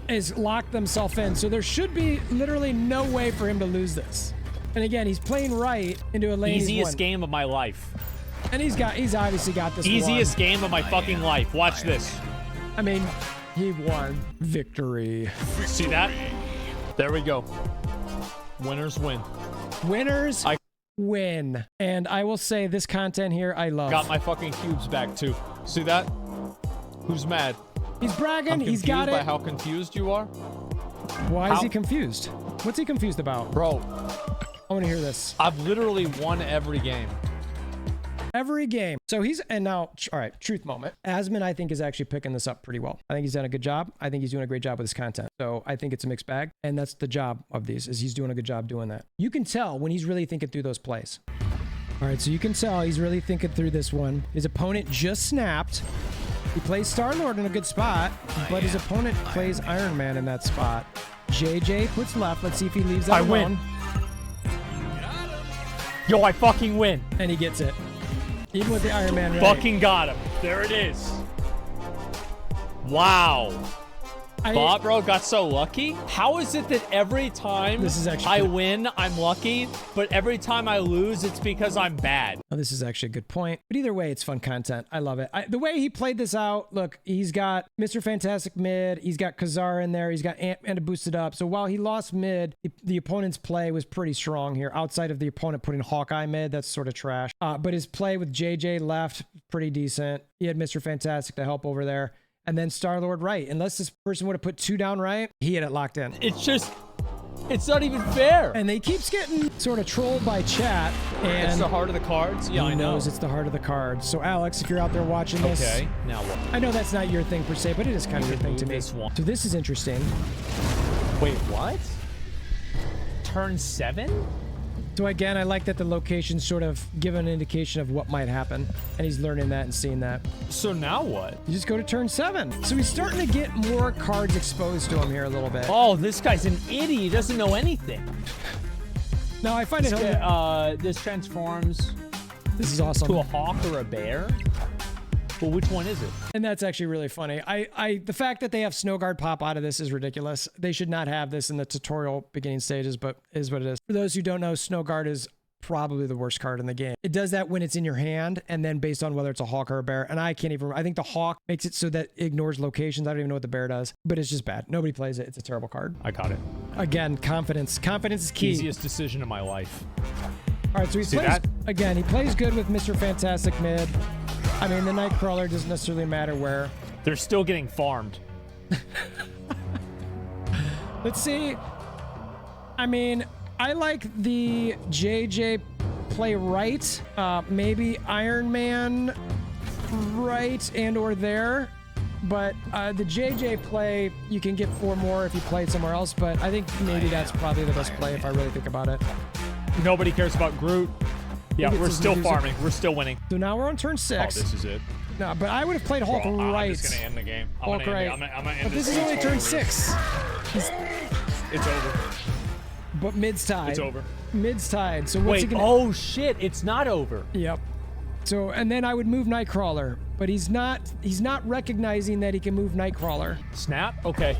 Is locked themselves in. So there should be literally no way for him to lose this. And again, he's playing right into a lane. Easiest game of my life. And he's obviously got this Easiest game of my fucking life. Watch this. I mean, he won. Victory. See that? There we go. Winners win. Winners win. And I will say this content here, I love. Got my fucking cubes back too. See that? Who's mad? He's bragging. I'm He's got it. by how confused you are. Why is he confused? What's he confused about? Bro, I want to hear this. I've literally won every game. Every game. So he's, and now, all right, truth moment. Asmon, I think, is actually picking this up pretty well. I think he's done a good job. I think he's doing a great job with his content. So I think it's a mixed bag. And that's the job of these, is he's doing a good job doing that. You can tell when he's really thinking through those plays. All right, so you can tell he's really thinking through this one. His opponent just snapped. He plays Star-Lord in a good spot, but his opponent plays Iron Man in that spot. JJ puts left. Let's see if he leaves that alone. Yo, I fucking win. And he gets it. Even with the Iron Man right. Fucking got him. There it is. Wow. Bob, bro, got so lucky. How is it that every time This is actually I good. win, I'm lucky, but every time I lose, it's because I'm bad? Oh, this is actually a good point. But either way, it's fun content. I love it. The way he played this out, look, he's got Mr. Fantastic mid. He's got Kazar in there. He's got Ant-Man boosted up. So while he lost mid, the opponent's play was pretty strong here. Outside of the opponent putting Hawkeye mid, that's sort of trash. But his play with JJ left, pretty decent. He had Mr. Fantastic to help over there. And then Star-Lord right. Unless this person would have put 2 down right, he had it locked in. It's not even fair. And they keeps getting sort of trolled by chat. And It's the heart of the cards? Yeah, I know. knows it's the heart of the cards. So Alex, if you're out there watching this, Okay, now what? I know that's not your thing per se, but it is kind of your thing to me. This one. So this is interesting. Wait, what? Turn 7? So again, I like that the locations sort of give an indication of what might happen. And he's learning that and seeing that. So now what? You just go to turn 7. So he's starting to get more cards exposed to him here a little bit. Oh, this guy's an idiot. He doesn't know anything. Now I find it This transforms this is awesome. to a hawk or a bear. Well, which one is it? And that's actually really funny. The fact that they have Snow Guard pop out of this is ridiculous. They should not have this in the tutorial beginning stages, but is what it is. For those who don't know, Snow Guard is probably the worst card in the game. It does that when it's in your hand, and then based on whether it's a hawk or a bear. And I can't even, I think the hawk makes it so that it ignores locations. I don't even know what the bear does, but it's just bad. Nobody plays it. It's a terrible card. I got it. Again, confidence. Confidence is key. Easiest decision of my life. All right, so he See plays, that? again, he plays good with Mr. Fantastic mid. I mean, the Nightcrawler doesn't necessarily matter where. They're still getting farmed. Let's see. I mean, I like the JJ play right. Maybe Iron Man right and or there. But the JJ play, you can get 4 more if you played somewhere else. But I think maybe that's probably the best play if I really think about it. Nobody cares about Groot. Yeah, gets we're his still music. farming. We're still winning. So now we're on turn Oh, 6. this is it. No, but I would have played Hulk Bro, right. I'm just gonna end the game. Hulk right. I'm gonna end But this is only turn 6. It's over. But mid's tied. It's over. Mid's tied. So what's he Wait, gonna... oh shit, it's not over. Yep. So, and then I would move Nightcrawler, but he's not recognizing that he can move Nightcrawler. Snap? Okay.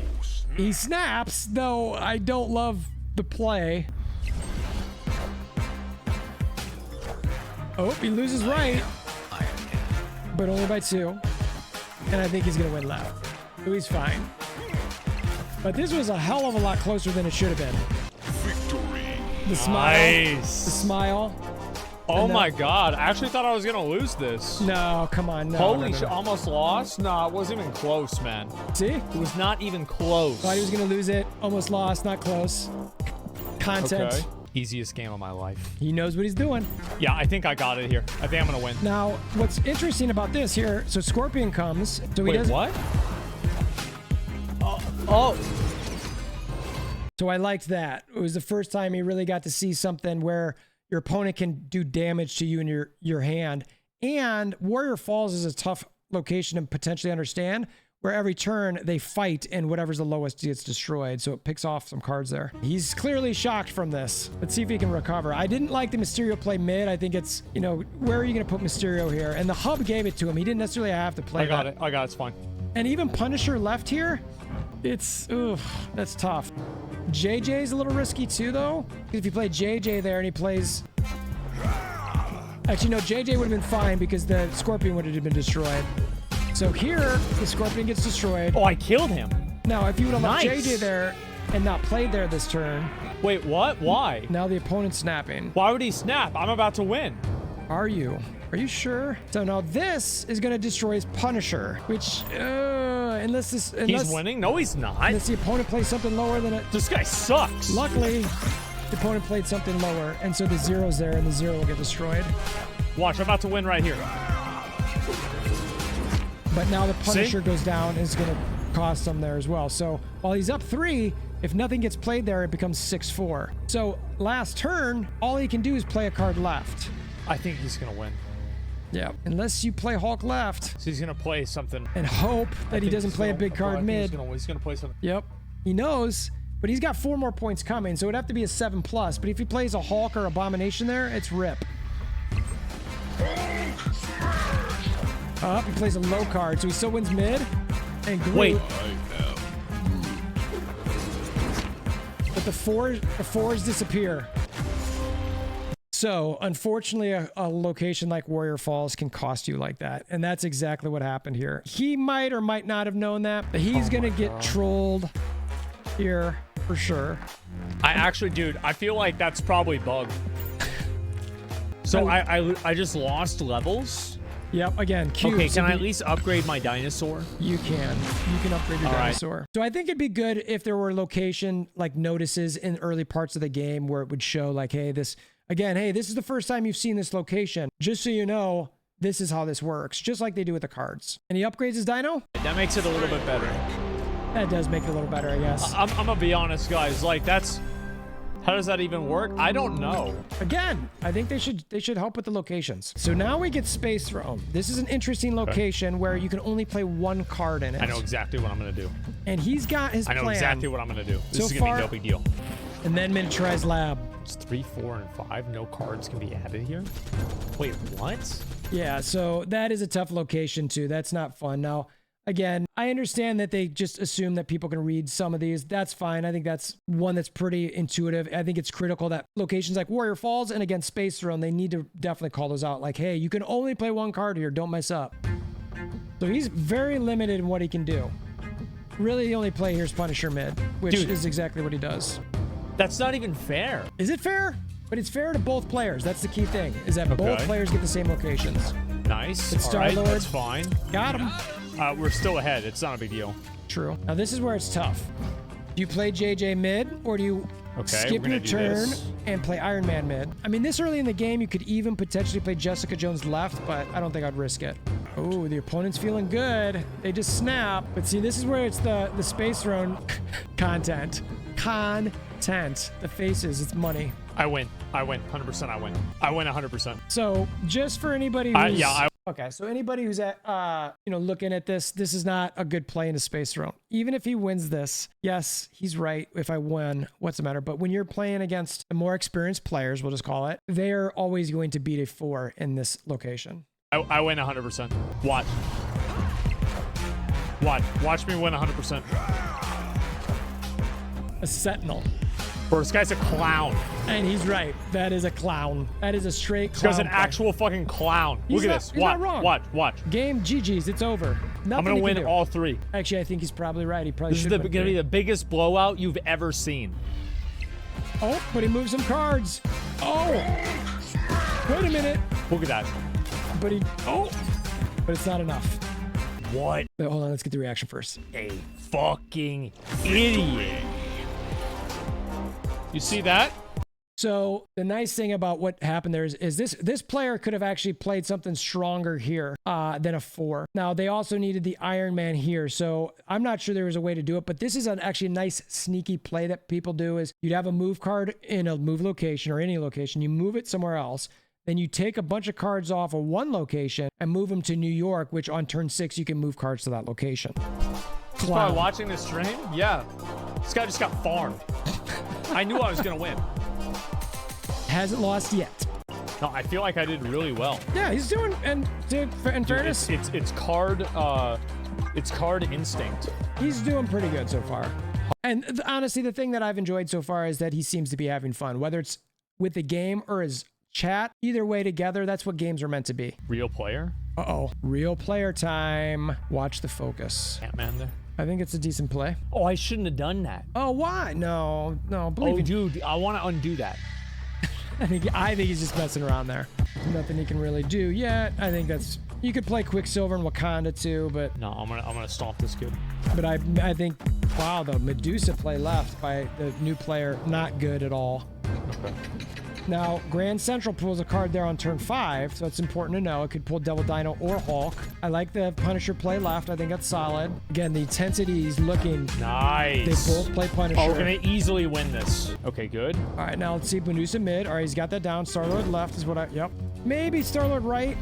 He snaps, though I don't love the play. Oh, he loses right, but only by 2. And I think he's gonna win left. So he's fine. But this was a hell of a lot closer than it should have been. The smile. Nice. The smile. Oh And my god. I actually thought I was gonna lose this. No, come on, no. Holy no, shit, no. almost lost? Nah, it wasn't even close, man. See? It was not even close. Thought he was gonna lose it. Almost lost, not close. Content. Okay. Easiest game of my life. He knows what he's doing. Yeah, I think I got it here. I think I'm gonna win. Now, what's interesting about this here, so Scorpion comes, so he Wait, doesn't. what? Oh. So I liked that. It was the first time he really got to see something where your opponent can do damage to you in your hand. And Warrior Falls is a tough location to potentially understand, where every turn they fight and whatever's the lowest gets destroyed. So it picks off some cards there. He's clearly shocked from this. Let's see if he can recover. I didn't like the Mysterio play mid. I think it's, you know, where are you going to put Mysterio here? And the hub gave it to him. He didn't necessarily have to play I got that. it. I got it. It's fine. And even Punisher left here, it's, oof, that's tough. JJ's a little risky too, though. If you play JJ there and he plays... Actually, no, JJ would have been fine because the Scorpion would have been destroyed. So here, the Scorpion gets destroyed. Oh, I killed him. Now, if you would have left Nice. JJ there and not played there this turn, Wait, what? Why? now the opponent's snapping. Why would he snap? I'm about to win. Are you? Are you sure? So now this is going to destroy his Punisher, which, unless He's winning? No, he's not. unless the opponent plays something lower than it. This guy sucks. Luckily, the opponent played something lower, and so the 0's there, and the 0 will get destroyed. Watch, I'm about to win right here. But now the Punisher goes down, and it's going to cost him there as well. So while he's up 3, if nothing gets played there, it becomes 6-4. So last turn, all he can do is play a card left. I think he's gonna win. Yeah, unless you play Hulk left So he's gonna play something. and hope that he doesn't play a big Bro, I card think mid. He's gonna play something. Yep, he knows, but he's got 4 more points coming, so it'd have to be a 7+. But if he plays a Hulk or Abomination there, it's rip. He plays a low card, so he still wins mid. And Groot. Wait. but the fours disappear. So, unfortunately, a location like Warrior Falls can cost you like that. And that's exactly what happened here. He might or might not have known that, but he's going to get trolled here for sure. I actually, dude, I feel like that's probably bugged. So I just lost levels? Yep, again, cubes. Okay, can I at least upgrade my dinosaur? You can. You can upgrade your dinosaur. So I think it'd be good if there were location like notices in early parts of the game where it would show like, hey, this... Again, hey, this is the first time you've seen this location. Just so you know, this is how this works. Just like they do with the cards. And he upgrades his dino? That makes it a little bit better. That does make it a little better, I guess. I'm gonna be honest, guys. Like, that's... How does that even work? I don't know. Again, I think they should help with the locations. So now we get Space Throne. This is an interesting location where you can only play one card in it. I know exactly what I'm gonna do. And he's got his plan. I know exactly what I'm gonna do. This is gonna be no big deal. And then miniaturized lab. It's 3, 4, and 5. No cards can be added here. Wait, what? Yeah, so that is a tough location too. That's not fun. Now, again, I understand that they just assume that people can read some of these. That's fine. I think that's one that's pretty intuitive. I think it's critical that locations like Warrior Falls and again Space Throne, they need to definitely call those out. Like, hey, you can only play one card here. Don't mess up. So he's very limited in what he can do. Really, the only play here is Punisher mid, which is exactly what he does. That's not even fair. Is it fair? But it's fair to both players. That's the key thing, is that both players get the same locations. Nice. It's All right, Star-Lord. that's fine. Got him. We're still ahead. It's not a big deal. True. Now, this is where it's tough. Do you play JJ mid, or do you skip your turn and play Iron Man mid? I mean, this early in the game, you could even potentially play Jessica Jones left, but I don't think I'd risk it. Oh, the opponent's feeling good. They just snap. But see, this is where it's the Space Throne content. The faces, it's money. I win. 100% I win. I win 100%. So just for anybody who's... Okay, so anybody who's at, looking at this is not a good play into Space Throne. Even if he wins this, yes, he's right. If I win, what's the matter? But when you're playing against the more experienced players, we'll just call it, they're always going to beat a 4 in this location. I win 100%. Watch. Watch me win 100%. A Sentinel. Bro, this guy's a clown. And he's right. That is a clown. That is a straight clown. This guy's an actual fucking clown. Look at this. He's not wrong. Watch. Game GG's. It's over. Nothing I'm going to win all 3. Actually, I think he's probably right. He probably should. This is going to be the biggest blowout you've ever seen. Oh, but he moves some cards. Oh. Wait a minute. Look at that. But it's not enough. What? Wait, hold on. Let's get the reaction first. A fucking idiot. You see that? So the nice thing about what happened there is this player could have actually played something stronger here than a 4. Now, they also needed the Iron Man here. So I'm not sure there was a way to do it, but this is actually a nice sneaky play that people do is you'd have a move card in a move location or any location. You move it somewhere else. Then you take a bunch of cards off of one location and move them to New York, which on turn 6, you can move cards to that location. Probably watching this stream? Yeah. This guy just got farmed. I knew I was going to win. Hasn't lost yet. No, I feel like I did really well. Yeah, he's doing, and dude, in fairness, it's card instinct. He's doing pretty good so far. And honestly, the thing that I've enjoyed so far is that he seems to be having fun, whether it's with the game or his chat. Either way together, that's what games are meant to be. Real player? Uh-oh. Real player time. Watch the focus. Ant-Man there. I think it's a decent play. Oh, I shouldn't have done that. Oh, why? No, believe me. Dude, I want to undo that. I think he's just messing around there. Nothing he can really do yet. I think that's... You could play Quicksilver and Wakanda too, but... No, I'm gonna stomp this kid. But I think... Wow, the Medusa play left by the new player, not good at all. Okay. Now, Grand Central pulls a card there on turn 5, so it's important to know. It could pull Devil Dino or Hulk. I like the Punisher play left. I think that's solid. Again, the intensity is looking... Nice. They both play Punisher. Oh, we're going to easily win this. Okay, good. All right, now let's see. Medusa mid. All right, he's got that down. Star-Lord left is what I... Yep. Maybe Star-Lord right.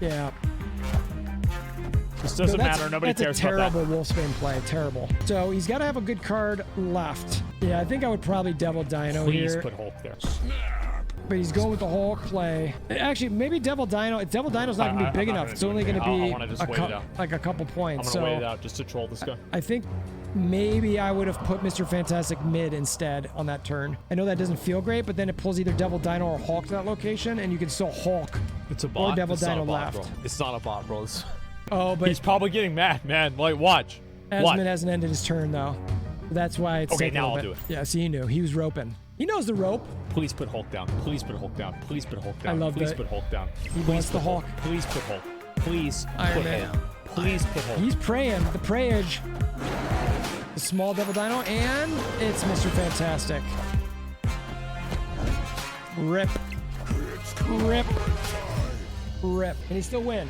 Yeah. This doesn't matter. Nobody cares about that. That's a terrible Wolfsbane play. Terrible. So he's got to have a good card left. Yeah, I think I would probably Devil Dino here. Please put Hulk there. But he's going with the Hulk play. Actually, maybe Devil Dino. Devil Dino's not going to be big enough. It's only going to be like a couple points. I'm going to wait it out just to troll this guy. I think maybe I would have put Mr. Fantastic mid instead on that turn. I know that doesn't feel great, but then it pulls either Devil Dino or Hulk to that location, and you can still Hulk. It's a bot. Or Devil It's not Dino a bot, left. bro. It's not a bot, bro. Oh, but He's probably getting mad, man. Like, watch. Asmon hasn't ended his turn, though. That's why it's Okay, taking a now little I'll bit. do it. Yeah, see, he knew. He was roping. He knows the rope. Please put Hulk down. Please put Hulk down. Please put Hulk down. I love Please that. put Hulk down. He wants the Hulk. Please put Hulk. Please Iron put Man. Hulk. Please put Hulk. He's praying. The prayage. The small Devil Dino, and it's Mr. Fantastic. Rip. Rip. Rip. And he still win.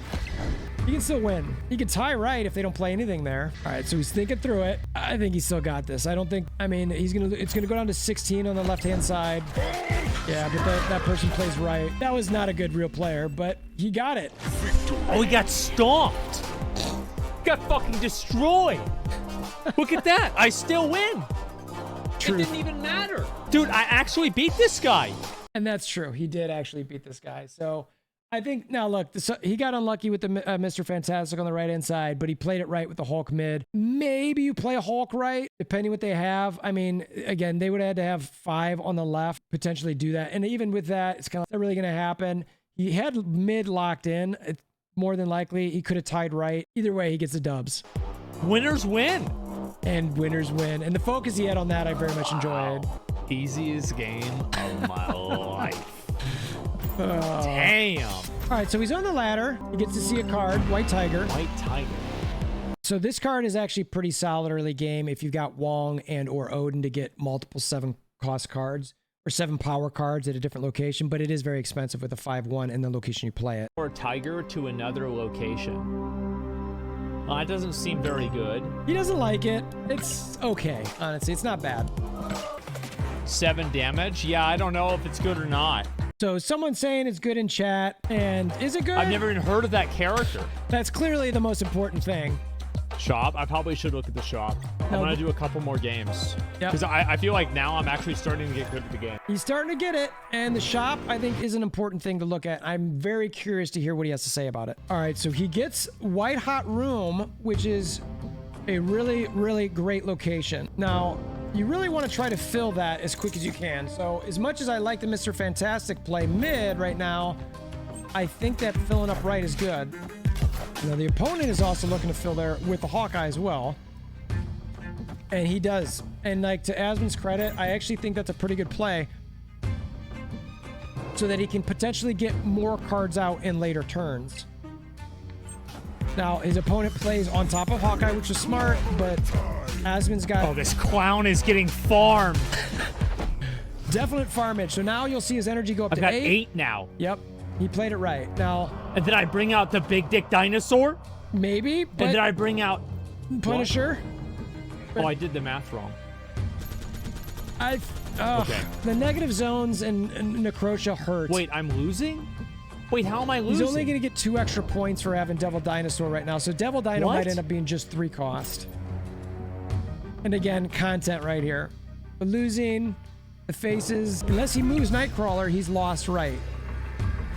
He can still win. He could tie right if they don't play anything there. All right, so he's thinking through it. I think he's still got this. I don't think, I mean, it's gonna go down to 16 on the left-hand side. Yeah, but that person plays right. That was not a good real player, but he got it. Oh, he got stomped. Got fucking destroyed. Look at that. I still win. True. It didn't even matter. Dude, I actually beat this guy. And that's true. He did actually beat this guy. So I think now look, he got unlucky with the Mr. Fantastic on the right-hand side, but he played it right with the Hulk mid. Maybe you play a Hulk right, depending what they have. I mean, again, they would have had to have 5 on the left, potentially do that. And even with that, it's kind of not really going to happen. He had mid locked in. It's more than likely he could have tied right. Either way, he gets the dubs. Winners win. And winners win. And the focus he had on that, I very much enjoyed. Easiest game of my life. Damn. All right, so he's on the ladder. He gets to see a card, White Tiger. White Tiger. So this card is actually pretty solid early game if you've got Wong and or Odin to get multiple 7-cost cards or 7 power cards at a different location, but it is very expensive with a 5/1 in the location you play it. Or Tiger to another location. That doesn't seem very good. He doesn't like it. It's okay, honestly. It's not bad. 7 damage? Yeah, I don't know if it's good or not. So someone's saying it's good in chat, and is it good? I've never even heard of that character. That's clearly the most important thing. Shop? I probably should look at the shop. I'm going to do a couple more games. Yep. Because I feel like now I'm actually starting to get good at the game. He's starting to get it, and the shop, I think, is an important thing to look at. I'm very curious to hear what he has to say about it. All right, so he gets White Hot Room, which is a really, really great location. Now, you really want to try to fill that as quick as you can. So as much as I like the Mr. Fantastic play mid right now, I think that filling up right is good. Now, the opponent is also looking to fill there with the Hawkeye as well. And he does. And like to Asmon's credit, I actually think that's a pretty good play so that he can potentially get more cards out in later turns. Now, his opponent plays on top of Hawkeye, which is smart, but Asmon's got... Oh, this clown is getting farmed. Definite farmage. So now you'll see his energy go up I've to got 8. 8 now. Yep. He played it right. Now... And then I bring out the big dick dinosaur? Maybe, but... And then I bring out... Punisher? Oh, I did the math wrong. Okay. The negative zones and Necrotia hurt. Wait, I'm losing? Wait, how am I losing? He's only going to get 2 extra points for having Devil Dinosaur right now. So Devil Dino What? might end up being just 3 cost. And again, content right here. But losing the faces, unless he moves Nightcrawler, he's lost right.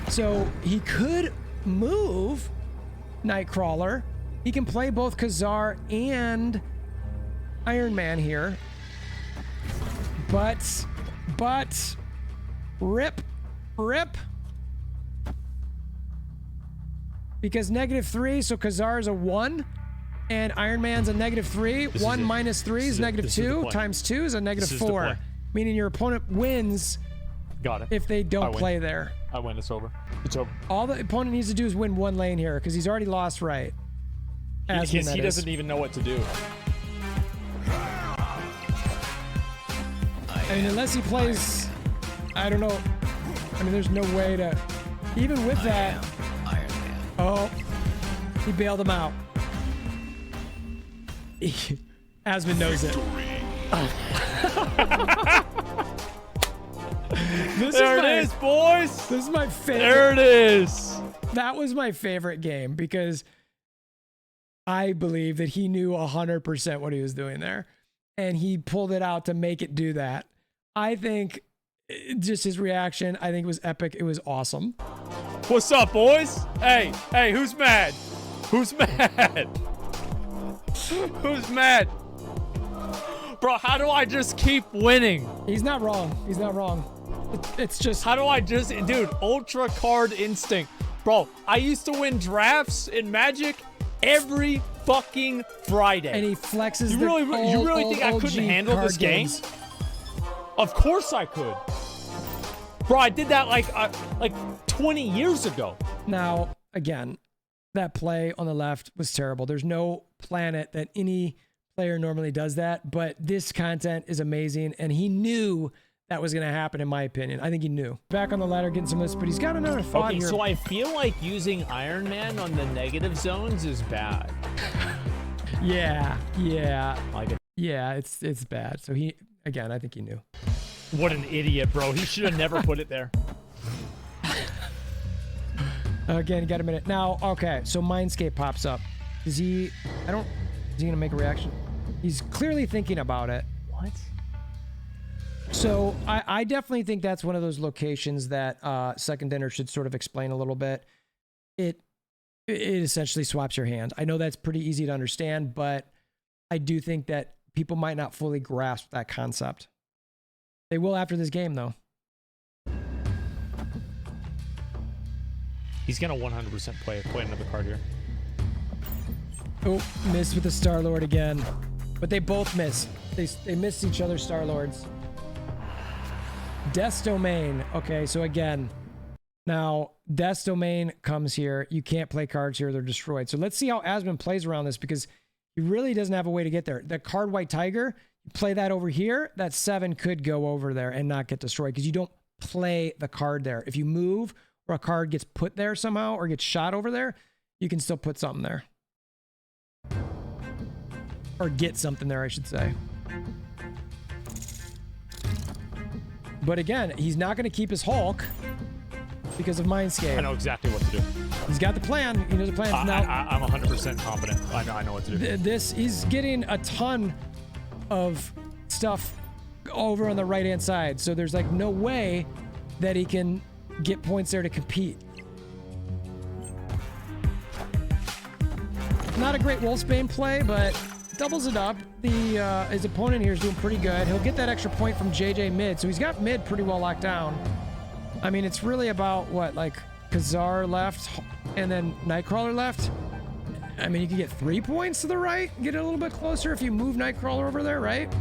So he could move Nightcrawler. He can play both Khazar and Iron Man here. But, rip. Because -3, so Khazar is a 1, and Iron Man's a -3. 1 minus 3 is -2, times 2 is a -4. Meaning your opponent wins. Got it. If they don't play there. I win. It's over. It's over. All the opponent needs to do is win 1 lane here, because he's already lost right. Because he doesn't even know what to do. I mean, unless he plays, I don't know. I mean, there's no way to, even with that. Iron Man. Oh, he bailed him out. Asmon knows it. There it is, boys. This is my favorite. There it is. That was my favorite game because I believe that he knew 100% what he was doing there. And he pulled it out to make it do that. I think just his reaction, I think it was epic. It was awesome. What's up, boys? Hey, who's mad? Who's mad? Who's mad? Bro, how do I just keep winning? He's not wrong. He's not wrong. It's just... How do I just... Dude, Ultra Card Instinct. Bro, I used to win drafts in Magic every fucking Friday. And he flexes you the really think I couldn't handle this game? games. Of course I could. Bro, I did that like 20 years ago. Now, again, that play on the left was terrible. There's no planet that any player normally does that, but this content is amazing, and he knew that was going to happen, in my opinion. I think he knew. Back on the ladder, getting some of this, but he's got another thought Okay, here. so I feel like using Iron Man on the negative zones is bad. Yeah. Like it. Yeah, it's bad. So he, again, I think he knew. What an idiot, bro. He should have never put it there. Again, you got a minute. Now, okay, so Mindscape pops up. Is he gonna make a reaction? He's clearly thinking about it. What? So I definitely think that's one of those locations that Second Dinner should sort of explain a little bit. It essentially swaps your hand. I know that's pretty easy to understand, but I do think that people might not fully grasp that concept. They will after this game, though. He's gonna 100% play another card here. Oh, missed with the Star-Lord again. But they both miss. They miss each other's Star-Lords. Death's Domain. Okay, so again, now Death's Domain comes here. You can't play cards here. They're destroyed. So let's see how Asmon plays around this, because he really doesn't have a way to get there. The card White Tiger, you play that over here, that 7 could go over there and not get destroyed because you don't play the card there. If you move or a card gets put there somehow or gets shot over there, you can still put something there. Or get something there, I should say. But again, he's not going to keep his Hulk because of Mindscape. I know exactly what to do. He's got the plan. He knows the plan. I'm 100% confident. I know what to do. He's getting a ton of stuff over on the right-hand side. So there's like no way that he can get points there to compete. Not a great Wolfsbane play, but doubles it up. His opponent here is doing pretty good. He'll get that extra point from JJ mid, so he's got mid pretty well locked down. I mean, it's really about what, like Khazar left and then Nightcrawler left. I mean, you could get 3 points to the right, get it a little bit closer if you move Nightcrawler over there, right?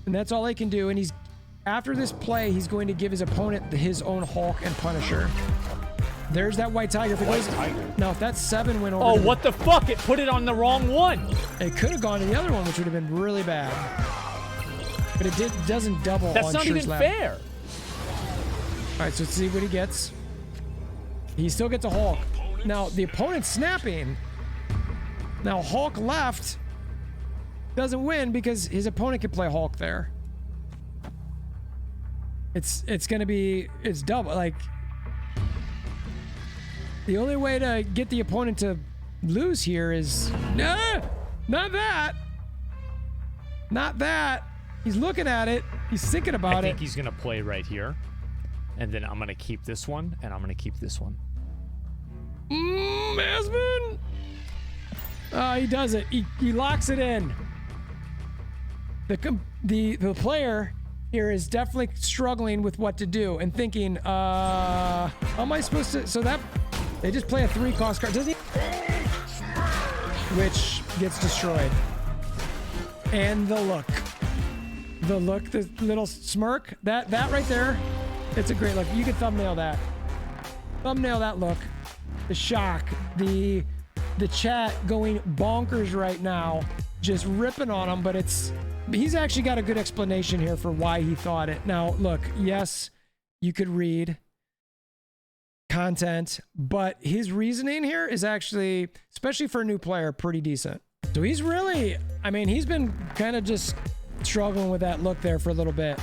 And that's all they can do. And after this play, he's going to give his opponent his own Hulk and Punisher. There's that White Tiger. No, if that 7 went over. Oh, what the fuck? It put it on the wrong one. It could have gone to the other one, which would have been really bad. But it doesn't double. That's on not even lap. fair. All right, so let's see what he gets. He still gets a Hulk. Now, the opponent's snapping. Now, Hulk left doesn't win because his opponent can play Hulk there. It's going to be, it's double. Like, the only way to get the opponent to lose here is, nah, not that. Not that. He's looking at it. He's thinking about it. I think he's going to play right here. And then I'm going to keep this one, and I'm going to keep this one. Asmon! He does it. He locks it in. The player here is definitely struggling with what to do and thinking, how am I supposed to... So that... They just play a 3-cost card, doesn't he? Which gets destroyed. And the look. The look, the little smirk. That right there, it's a great look. You could thumbnail that. Thumbnail that look. The shock. The chat going bonkers right now. Just ripping on him, but he's actually got a good explanation here for why he thought it. Now, look, yes, you could read content, but his reasoning here is actually, especially for a new player, pretty decent. So he's really, I mean, he's been kind of just struggling with that look there for a little bit.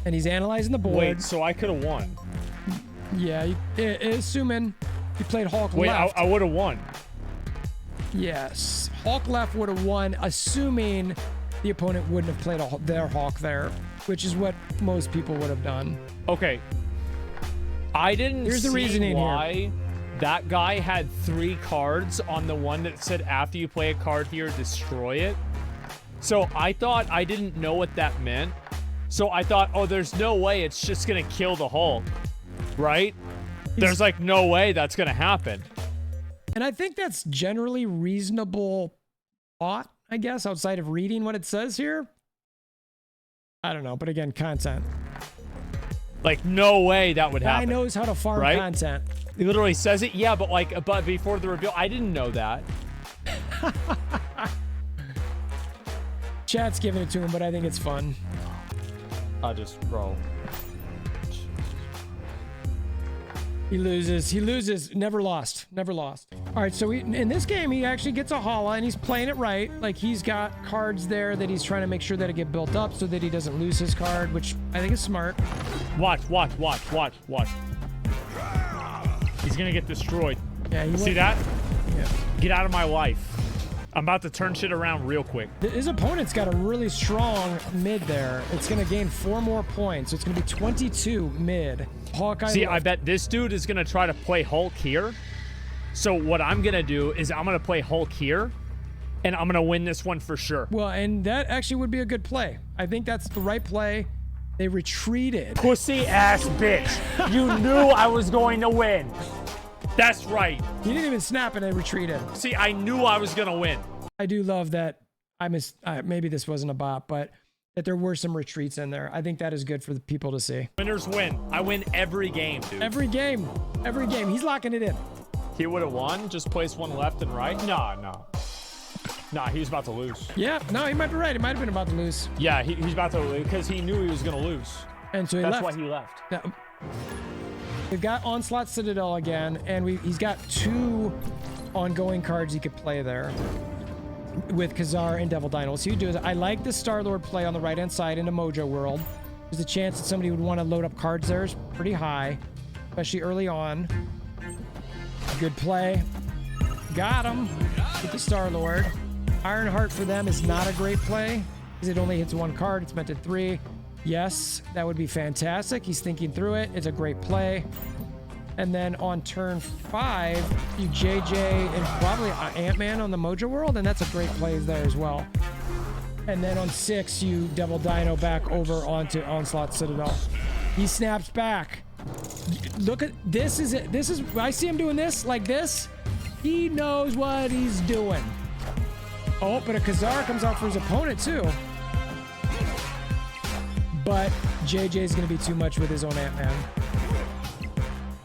And he's analyzing the board. Wait, so I could have won. Yeah, assuming he played Hulk left. Wait, I would have won. Yes, Hulk left would have won, assuming the opponent wouldn't have played their Hulk there, which is what most people would have done. Okay. I didn't Here's the see reasoning why that guy had 3 cards on the one that said after you play a card here, destroy it. So I thought, I didn't know what that meant. So I thought, oh, there's no way it's just going to kill the Hulk, right? There's like no way that's going to happen. And I think that's generally reasonable thought, I guess, outside of reading what it says here. I don't know, but again, content. Like, no way that would happen. Guy knows how to farm right? content. He literally says it. Yeah, but like, but before the reveal, I didn't know that. Chat's giving it to him, but I think it's fun. Bro. He loses. Never lost. All right, so in this game, he actually gets a holla, and he's playing it right. Like, he's got cards there that he's trying to make sure that it get built up so that he doesn't lose his card, which I think is smart. Watch. He's gonna get destroyed. Yeah, See that? Yeah. Get out of my life. I'm about to turn shit around real quick. His opponent's got a really strong mid there. It's going to gain 4 more points. So it's going to be 22 mid. Hawkeye. See, left. I bet this dude is going to try to play Hulk here. So what I'm going to do is I'm going to play Hulk here, and I'm going to win this one for sure. Well, and that actually would be a good play. I think that's the right play. They retreated. Pussy ass bitch. You knew I was going to win. That's right. He didn't even snap and they retreated. See, I knew I was going to win. I do love that. Maybe this wasn't a bot, but that there were some retreats in there. I think that is good for the people to see. Winners win. I win every game, dude. Every game. He's locking it in. He would have won. Just place one left and right. Nah, he was about to lose. Yeah, no, he might be right. He might have been about to lose. Yeah, he's about to lose because he knew he was going to lose. And so he left. That's why he left. Now, we've got Onslaught Citadel again, and he's got 2 ongoing cards he could play there with Khazar and Devil Dino. So you do is I like the Star-Lord play on the right-hand side in the Mojo world. There's a chance that somebody would want to load up cards there is pretty high, especially early on. Good play. Got him with the Star-Lord. Ironheart for them is not a great play because it only hits 1 card. It's meant to 3. Yes, that would be fantastic. He's thinking through it. It's a great play. And then on turn 5, you JJ and probably Ant-Man on the Mojo World, and that's a great play there as well. And then on 6, you Devil Dino back over onto Onslaught Citadel. He snaps back. Look at this. Is it? This is. I see him doing this like this. He knows what he's doing. Oh, but a Khazar comes out for his opponent too. But JJ is going to be too much with his own Ant-Man.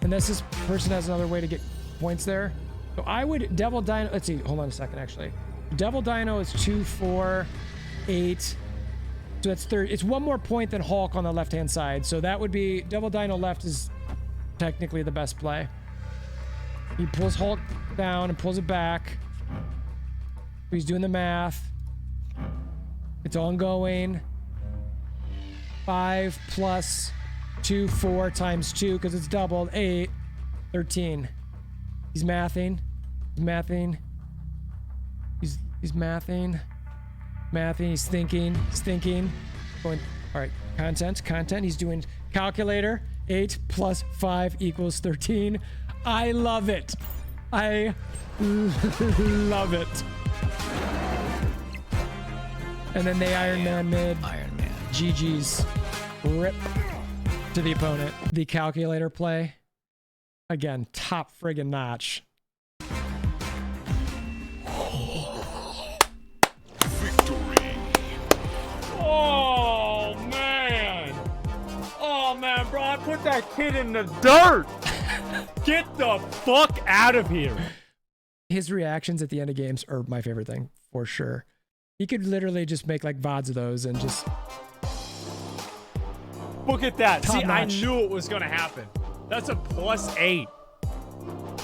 Unless this person has another way to get points there. So I would Devil Dino. Let's see. Hold on a second, actually. Devil Dino is 2, 4, 8. So that's 30. It's 1 more point than Hulk on the left-hand side. So that would be Devil Dino left is technically the best play. He pulls Hulk down and pulls it back. He's doing the math. It's ongoing. 5 plus 2, 4 times 2 because it's doubled. 8, 13. He's mathing. He's mathing. He's mathing. Mathing. He's thinking. Going. All right. Content. He's doing calculator. 8 plus 5 equals 13. I love it. I love it. And then they Iron Man mid. Iron Man. GG's. Rip to the opponent. The calculator play. Again, top friggin' notch. Victory. Oh man, bro, I put that kid in the dirt. Get the fuck out of here. His reactions at the end of games are my favorite thing, for sure. He could literally just make like VODs of those and just... Look at that. Top See, I notch. knew it was going to happen. That's a +8.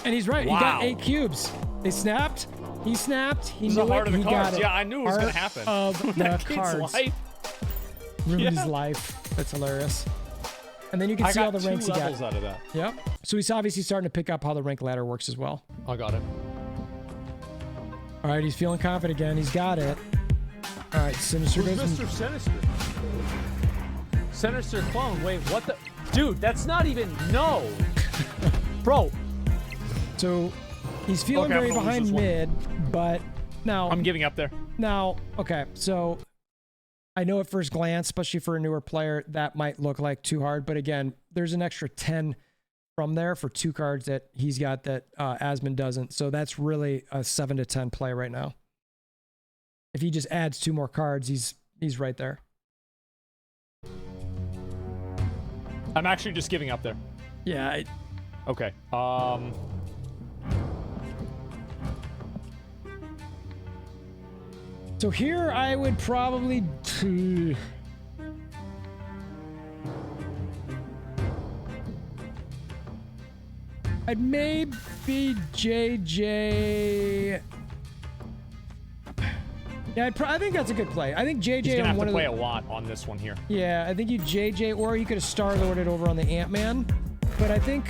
And he's right. Wow. He got 8 cubes. They snapped. He snapped. He It was knew the heart it. of the He got cards. it. Yeah, I knew it was going Heart to happen. of the That kid's cards. life. Ruined his Yeah. life. That's hilarious. And then you can I see all got the ranks 2 he levels got. out of that. Yep. So he's obviously starting to pick up how the rank ladder works as well. I got it. All right, he's feeling confident again. He's got it. All right, Sinister Who's goes. Mr. Sinister? Sinister clone. Wait, what the? Dude, that's not even... No. Bro. So he's feeling Okay, I'm very gonna lose behind this one. mid, but now I'm giving up there. okay, so I know at first glance, especially for a newer player, that might look like too hard, but again, there's an extra 10 from there for 2 cards that he's got that Asmon doesn't. So that's really a 7 to 10 play right now. If he just adds 2 more cards, he's right there. I'm actually just giving up there. Yeah. Okay. So here I would probably I'd maybe JJ. Yeah, I think that's a good play. I think JJ He's gonna on have one to of play the, a lot on this one here. yeah, I think you JJ, or you could have Star-Lorded over on the Ant-Man. But I think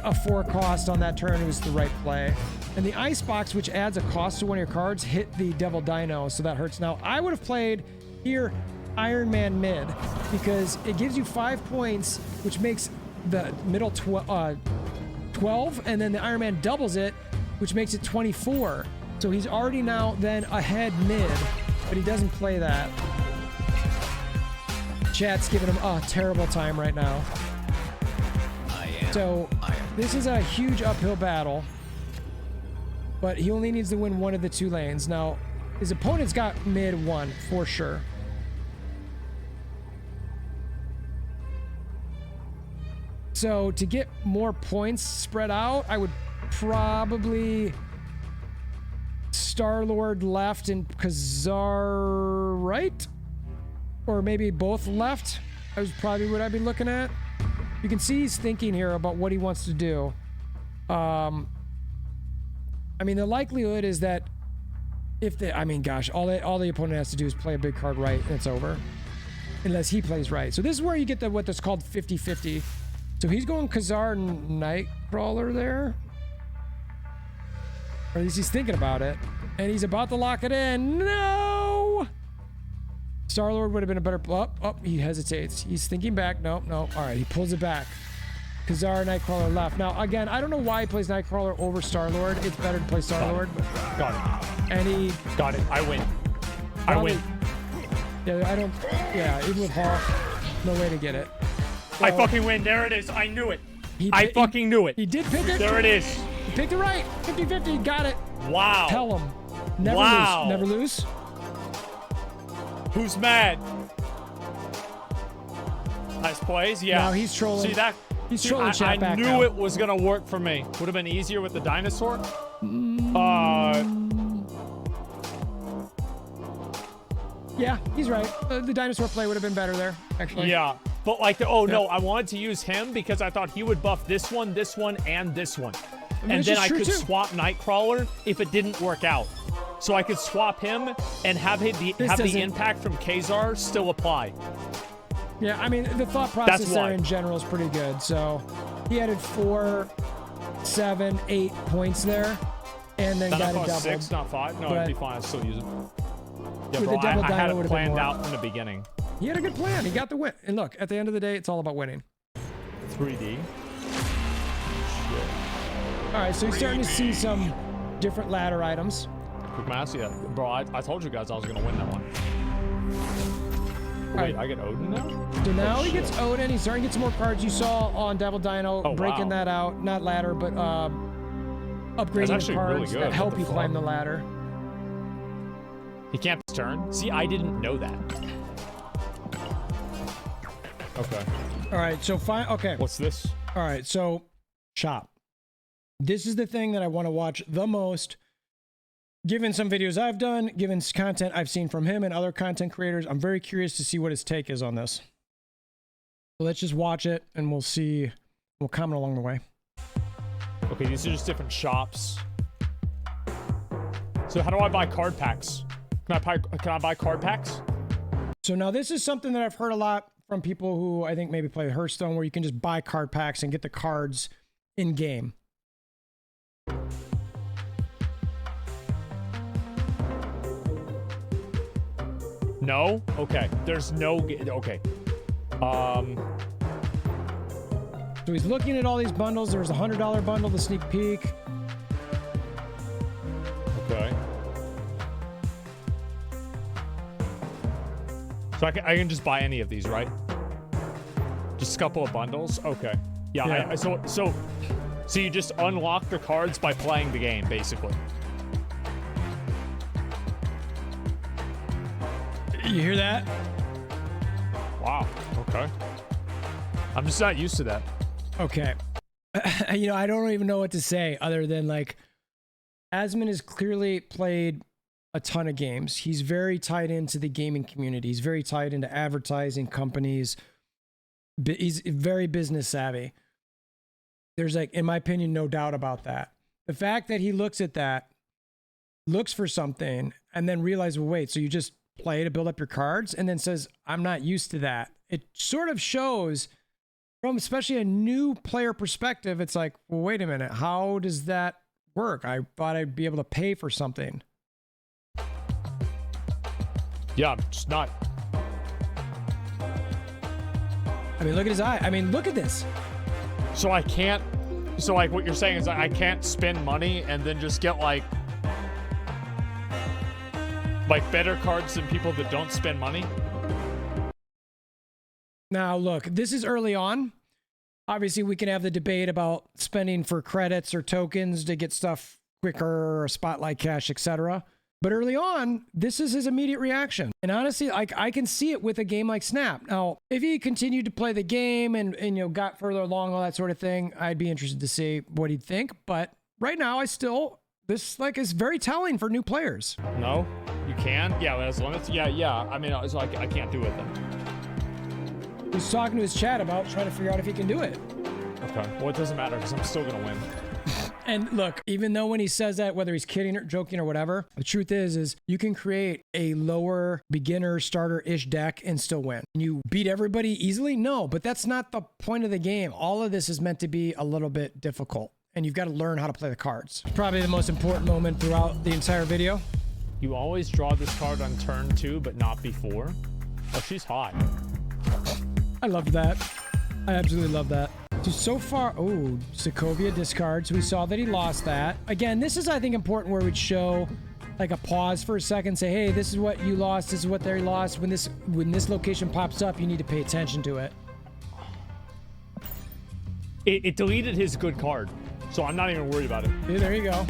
a 4 cost on that turn was the right play. And the Icebox, which adds a cost to one of your cards, hit the Devil Dino, so that hurts. Now, I would have played here Iron Man mid, because it gives you 5 points, which makes the middle 12, and then the Iron Man doubles it, which makes it 24. So he's already now then ahead mid, but he doesn't play that. Chat's giving him a terrible time right now. So this is a huge uphill battle, but he only needs to win one of the 2 lanes. Now, his opponent's got mid 1 for sure. So to get more points spread out, I would probably Star-Lord left and Khazar right, or maybe both left. That was probably what I'd be looking at. You can see he's thinking here about what he wants to do. I mean, the likelihood is that if the, I mean, gosh, all the opponent has to do is play a big card right, and it's over, unless he plays right. So this is where you get the what that's called 50-50. So he's going Khazar and Nightcrawler there, or at least he's thinking about it, and he's about to lock it in. No. Star-Lord would have been a better... Oh, he hesitates. He's thinking back. No. All right, he pulls it back. Khazar, Nightcrawler left. Now, again, I don't know why he plays Nightcrawler over Star-Lord. It's better to play Star-Lord. Got it. And he... Got it. I win. Probably, I win. Yeah, I don't... Yeah, even with Hawk, no way to get it. So, I fucking win. There it is. I knew it. I fucking knew it. He did pick it. There it is. He picked it right. 50-50. Got it. Wow. Tell him. Never Wow. lose. Never lose. Who's mad? Nice plays. Yeah. Now he's trolling. See that? He's trolling chat I back knew now. it was gonna work for me. Would have been easier with the dinosaur. Yeah, he's right. The dinosaur play would have been better there, actually. Yeah. But like, no, I wanted to use him because I thought he would buff this one, and this one. And which then is I true, could too. swap Nightcrawler if it didn't work out. So I could swap him and have the doesn't- impact from Khazar still apply. Yeah, I mean, the thought process That's there why. in general is pretty good. So he added 4, 7, 8 points there, and then Then got I it thought doubled. 6, not 5. No, But- it'd be fine. I'd still use it. Yeah, With bro, the double I had dino it would've been planned more. out from the beginning. He had a good plan. He got the win. And look, at the end of the day, it's all about winning. 3D. All right, so he's starting to see some different ladder items. Quick mass, yeah. Bro, I told you guys I was going to win that one. Wait, Alright. I get Odin now? So now he shit. gets Odin. He's starting to get some more cards. You saw on Devil Dino Oh, breaking wow. that out. Not ladder, but upgrading the actually really cards good. that What help the you fuck? climb the ladder. He can't turn? See, I didn't know that. Okay. All right, so fine. Okay. What's this? All right, so shop. This is the thing that I want to watch the most. Given some videos I've done, given content I've seen from him and other content creators, I'm very curious to see what his take is on this. So let's just watch it and we'll see. We'll comment along the way. Okay, these are just different shops. So how do I buy card packs? Can I buy card packs? So now this is something that I've heard a lot from people who I think maybe play Hearthstone, where you can just buy card packs and get the cards in game. No? Okay. There's no... Okay. So he's looking at all these bundles. There was a $100 bundle, the sneak peek. So I can just buy any of these, right? Just a couple of bundles? Okay. Yeah, so you just unlock the cards by playing the game, basically. You hear that? Wow, okay. I'm just not used to that. Okay. You know, I don't even know what to say other than like, Asmon has clearly played a ton of games. He's very tied into the gaming community. He's very tied into advertising companies. He's very business savvy. There's like, in my opinion, no doubt about that. The fact that he looks at that, looks for something, and then realizes, well, wait, so you just play to build up your cards, and then says, I'm not used to that. It sort of shows from especially a new player perspective, it's like, well, wait a minute, how does that work? I thought I'd be able to pay for something. Yeah, I'm just not. I mean, look at his eye. I mean, look at this. So I can't, so like what you're saying is I can't spend money and then just get like better cards than people that don't spend money? Now, look, this is early on. Obviously, we can have the debate about spending for credits or tokens to get stuff quicker or spotlight cash, etc. But early on, this is his immediate reaction. And honestly, I can see it with a game like Snap. Now, if he continued to play the game and you know, got further along, all that sort of thing, I'd be interested to see what he'd think. But right now, this like is very telling for new players. No, you can? Yeah, there's limits. Yeah. I mean, it's like I can't do it then. He's talking to his chat about trying to figure out if he can do it. Okay. Well, it doesn't matter because I'm still going to win. And look, even though when he says that, whether he's kidding or joking or whatever, the truth is you can create a lower beginner starter-ish deck and still win. Can you beat everybody easily? No, but that's not the point of the game. All of this is meant to be a little bit difficult, and you've got to learn how to play the cards. Probably the most important moment throughout the entire video. You always draw this card on turn 2, but not before. Oh, she's hot. I love that. I absolutely love that. So far, oh, Sokovia discards. We saw that he lost that. Again, this is, I think, important where we'd show like a pause for a second, say, hey, this is what you lost, this is what they lost. When this location pops up, you need to pay attention to it. It deleted his good card, so I'm not even worried about it. Yeah, there you go.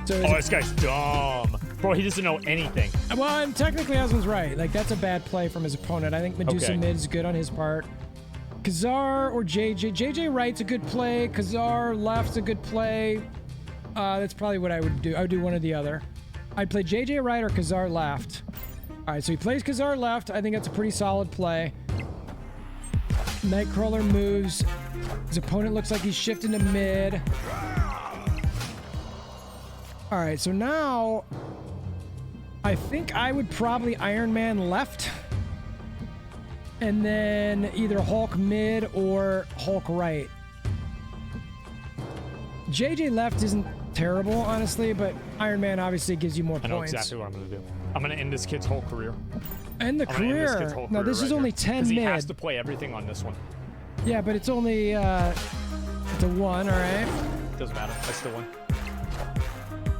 So oh, this guy's dumb. Bro, he doesn't know anything. Well, and technically, Asmon's right. Like, that's a bad play from his opponent. I think Medusa mid is good on his part. Khazar or JJ. JJ right's a good play. Khazar left's a good play. That's probably what I would do. I would do one or the other. I'd play JJ right or Khazar left. All right, so he plays Khazar left. I think that's a pretty solid play. Nightcrawler moves. His opponent looks like he's shifting to mid. All right, so now I think I would probably Iron Man left. And then either Hulk mid or Hulk right. JJ left isn't terrible, honestly, but Iron Man obviously gives you more points. I know exactly what I'm going to do. I'm going to end this kid's whole career. End the career? No, this is only 10 mid. He has to play everything on this one. Yeah, but it's only it's a 1, all right? Doesn't matter. I still win.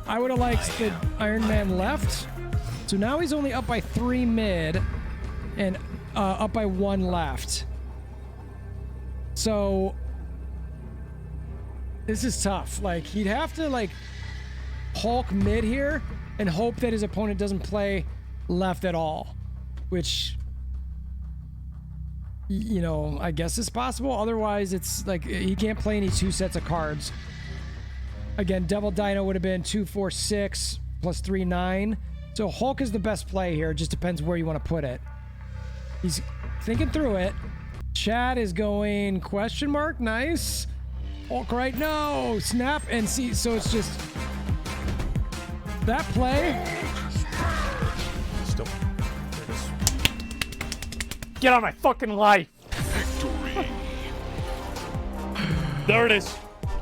I would have liked the Iron Man left. So now he's only up by 3 mid and up by 1 left. So this is tough. Like, he'd have to like Hulk mid here and hope that his opponent doesn't play left at all, which, you know, I guess is possible. Otherwise, it's like he can't play any 2 sets of cards. Again, Devil Dino would have been 2, 4, 6 plus 3, 9. So Hulk is the best play here. It just depends where you want to put it. He's thinking through it. Chad is going question mark. Nice. Hulk right. No. Snap and see. So it's just that play. Still. There it is. Get out of my fucking life. Victory. There it is.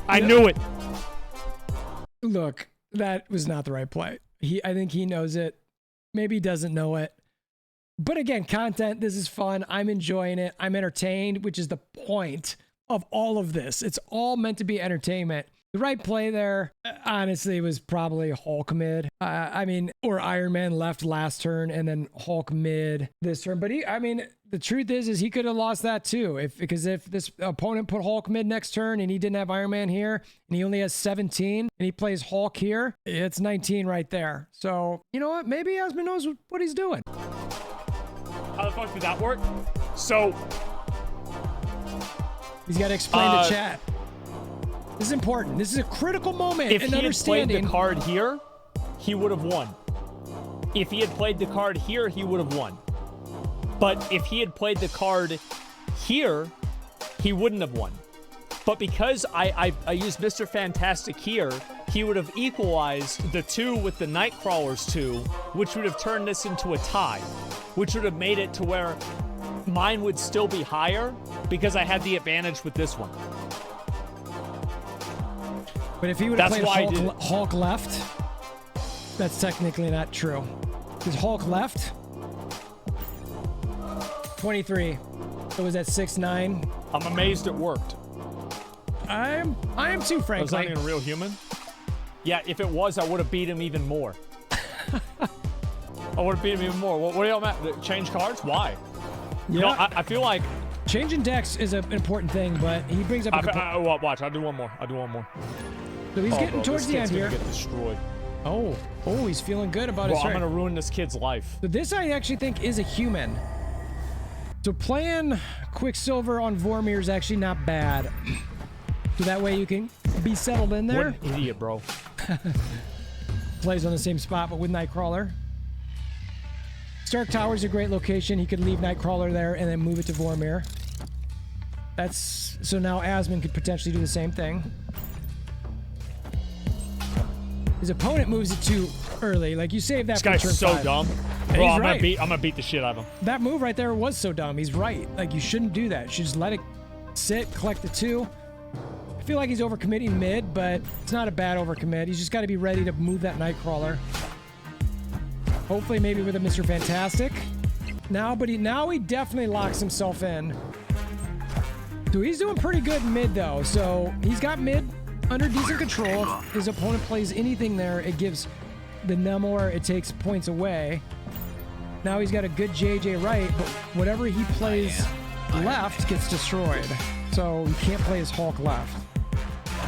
I knew it. Look, that was not the right play. I think he knows it. Maybe he doesn't know it. But again, content, this is fun. I'm enjoying it. I'm entertained, which is the point of all of this. It's all meant to be entertainment. The right play there, honestly, was probably Hulk mid. I mean, or Iron Man left last turn and then Hulk mid this turn. But I mean, the truth is he could have lost that too. Because if this opponent put Hulk mid next turn and he didn't have Iron Man here and he only has 17 and he plays Hulk here, it's 19 right there. So, you know what? Maybe Asmon knows what he's doing. How the fuck did that work? So he's got to explain to chat. This is important. This is a critical moment if in he had understanding. played the card here, he would have won. If he had played the card here, he would have won. But if he had played the card here, he wouldn't have won. But because I used Mr. Fantastic here, he would have equalized the 2 with the Nightcrawler's 2, which would have turned this into a tie, which would have made it to where mine would still be higher because I had the advantage with this one. But if he would have played Hulk left, that's technically not true. Because Hulk left 23. So was that 6-9? I'm amazed it worked. I am too, frankly. Was that even a real human? Yeah, if it was, I would have beat him even more. I would have beat him even more. What are y'all at? Change cards? Why? Yeah. No, I feel like changing decks is an important thing, but he brings up a watch, I'll do one more. So he's getting towards the end here. Get destroyed. Oh, he's feeling good about his I'm turn. gonna ruin this kid's life. So this I actually think is a human. So playing Quicksilver on Vormir is actually not bad. So that way you can be settled in there. What an idiot, bro. Plays on the same spot, but with Nightcrawler. Stark Tower's a great location. He could leave Nightcrawler there and then move it to Vormir. So now Asmon could potentially do the same thing. His opponent moves it too early. Like, you save that this for guy's turn so 5. dumb. And Bro, he's I'm right. gonna beat the shit out of him. That move right there was so dumb. He's right. Like, you shouldn't do that. You should just let it sit, collect the 2. I feel like he's overcommitting mid, but it's not a bad overcommit. He's just got to be ready to move that Nightcrawler. Hopefully maybe with a Mr. Fantastic. Now he definitely locks himself in. So he's doing pretty good mid though. So he's got mid under decent control. If his opponent plays anything there, it gives the Namor, it takes points away. Now he's got a good JJ right, but whatever he plays left gets destroyed. So he can't play his Hulk left.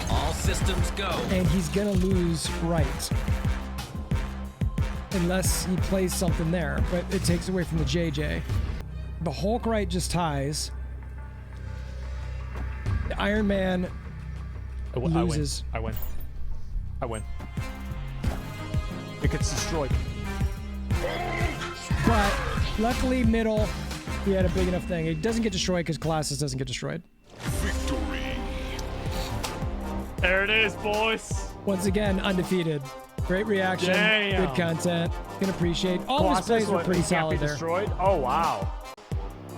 All systems go. And he's gonna lose right. Unless he plays something there, but it takes away from the JJ. The Hulk right just ties. The Iron Man loses. I win. It gets destroyed. But luckily, middle, he had a big enough thing. It doesn't get destroyed because Colossus doesn't get destroyed. Victory. There it is, boys. Once again, undefeated. Great reaction. Damn. Good content. Can appreciate. All his plays were pretty solid there. Destroyed? Oh, wow.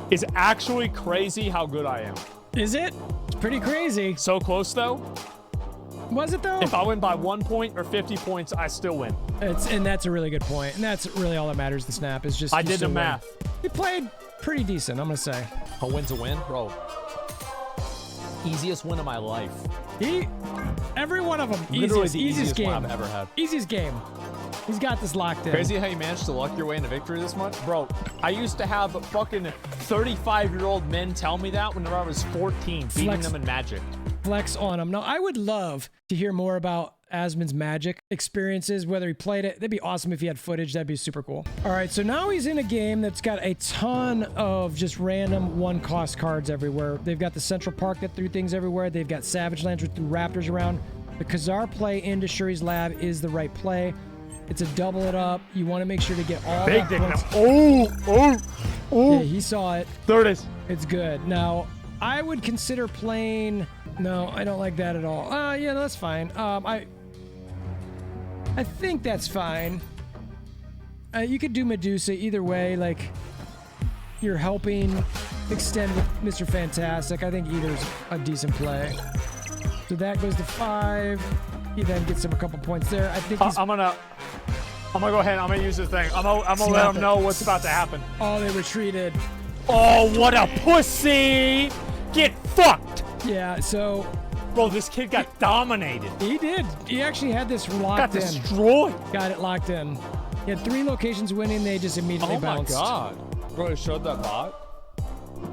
It's actually crazy how good I am. Is it? It's pretty crazy. So close, though. Was it, though? If I win by 1 point or 50 points, I still win. And that's a really good point. And that's really all that matters in Snap is just... I did the math. He played pretty decent, I'm going to say. A win's a win? Bro. Easiest win of my life. Every one of them. Literally the easiest easiest game one I've ever had. Easiest game. He's got this locked in. Crazy how you managed to luck your way into victory this much? Bro, I used to have fucking 35-year-old men tell me that whenever I was 14, beating them in Magic. Flex on him. Now, I would love to hear more about Asmon's Magic experiences, whether he played it. That'd be awesome if he had footage. That'd be super cool. All right, so now he's in a game that's got a ton of just random one-cost cards everywhere. They've got the Central Park that threw things everywhere. They've got Savage Lands that threw Raptors around. The Khazar play into Shuri's Lab is the right play. It's a double it up. You want to make sure to get all Big dick. Yeah, he saw it. There it is. It's good. Now, I would consider playing... No, I don't like that at all. Yeah, no, that's fine. I think that's fine. You could do Medusa either way. Like, you're helping extend with Mr. Fantastic. I think either's a decent play. So that goes to 5. He then gets him a couple points there. I think he's... I'm gonna go ahead and I'm gonna use this thing. I'm gonna let him know what's about to happen. Oh, they retreated. Oh, what a pussy! Get fucked! Yeah, so Bro, this kid got dominated. He did. He actually had this Got locked in. destroyed. Got it locked in. He had 3 locations winning. They just immediately Oh my bounced. god. Bro, it showed that bot.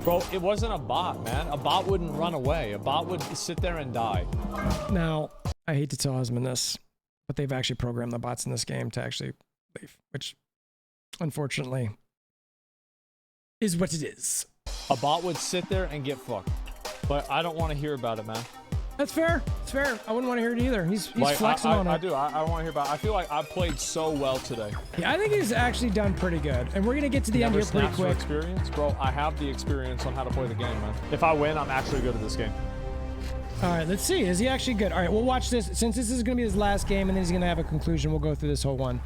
Bro, it wasn't a bot, man. A bot wouldn't run away. A bot would sit there and die. Now, I hate to tell Asmon this, but they've actually programmed the bots in this game to actually leave, which unfortunately is what it is. A bot would sit there and get fucked. But I don't want to hear about it, man. That's fair. It's fair. I wouldn't want to hear it either. He's Like, flexing on it. I do. I don't want to hear about it. I feel like I played so well today. Yeah, I think he's actually done pretty good. And we're going to get to the end here pretty Snaps for quick. experience? Bro, I have the experience on how to play the game, man. If I win, I'm actually good at this game. All right, let's see. Is he actually good? All right, we'll watch this. Since this is going to be his last game and then he's going to have a conclusion, we'll go through this whole one.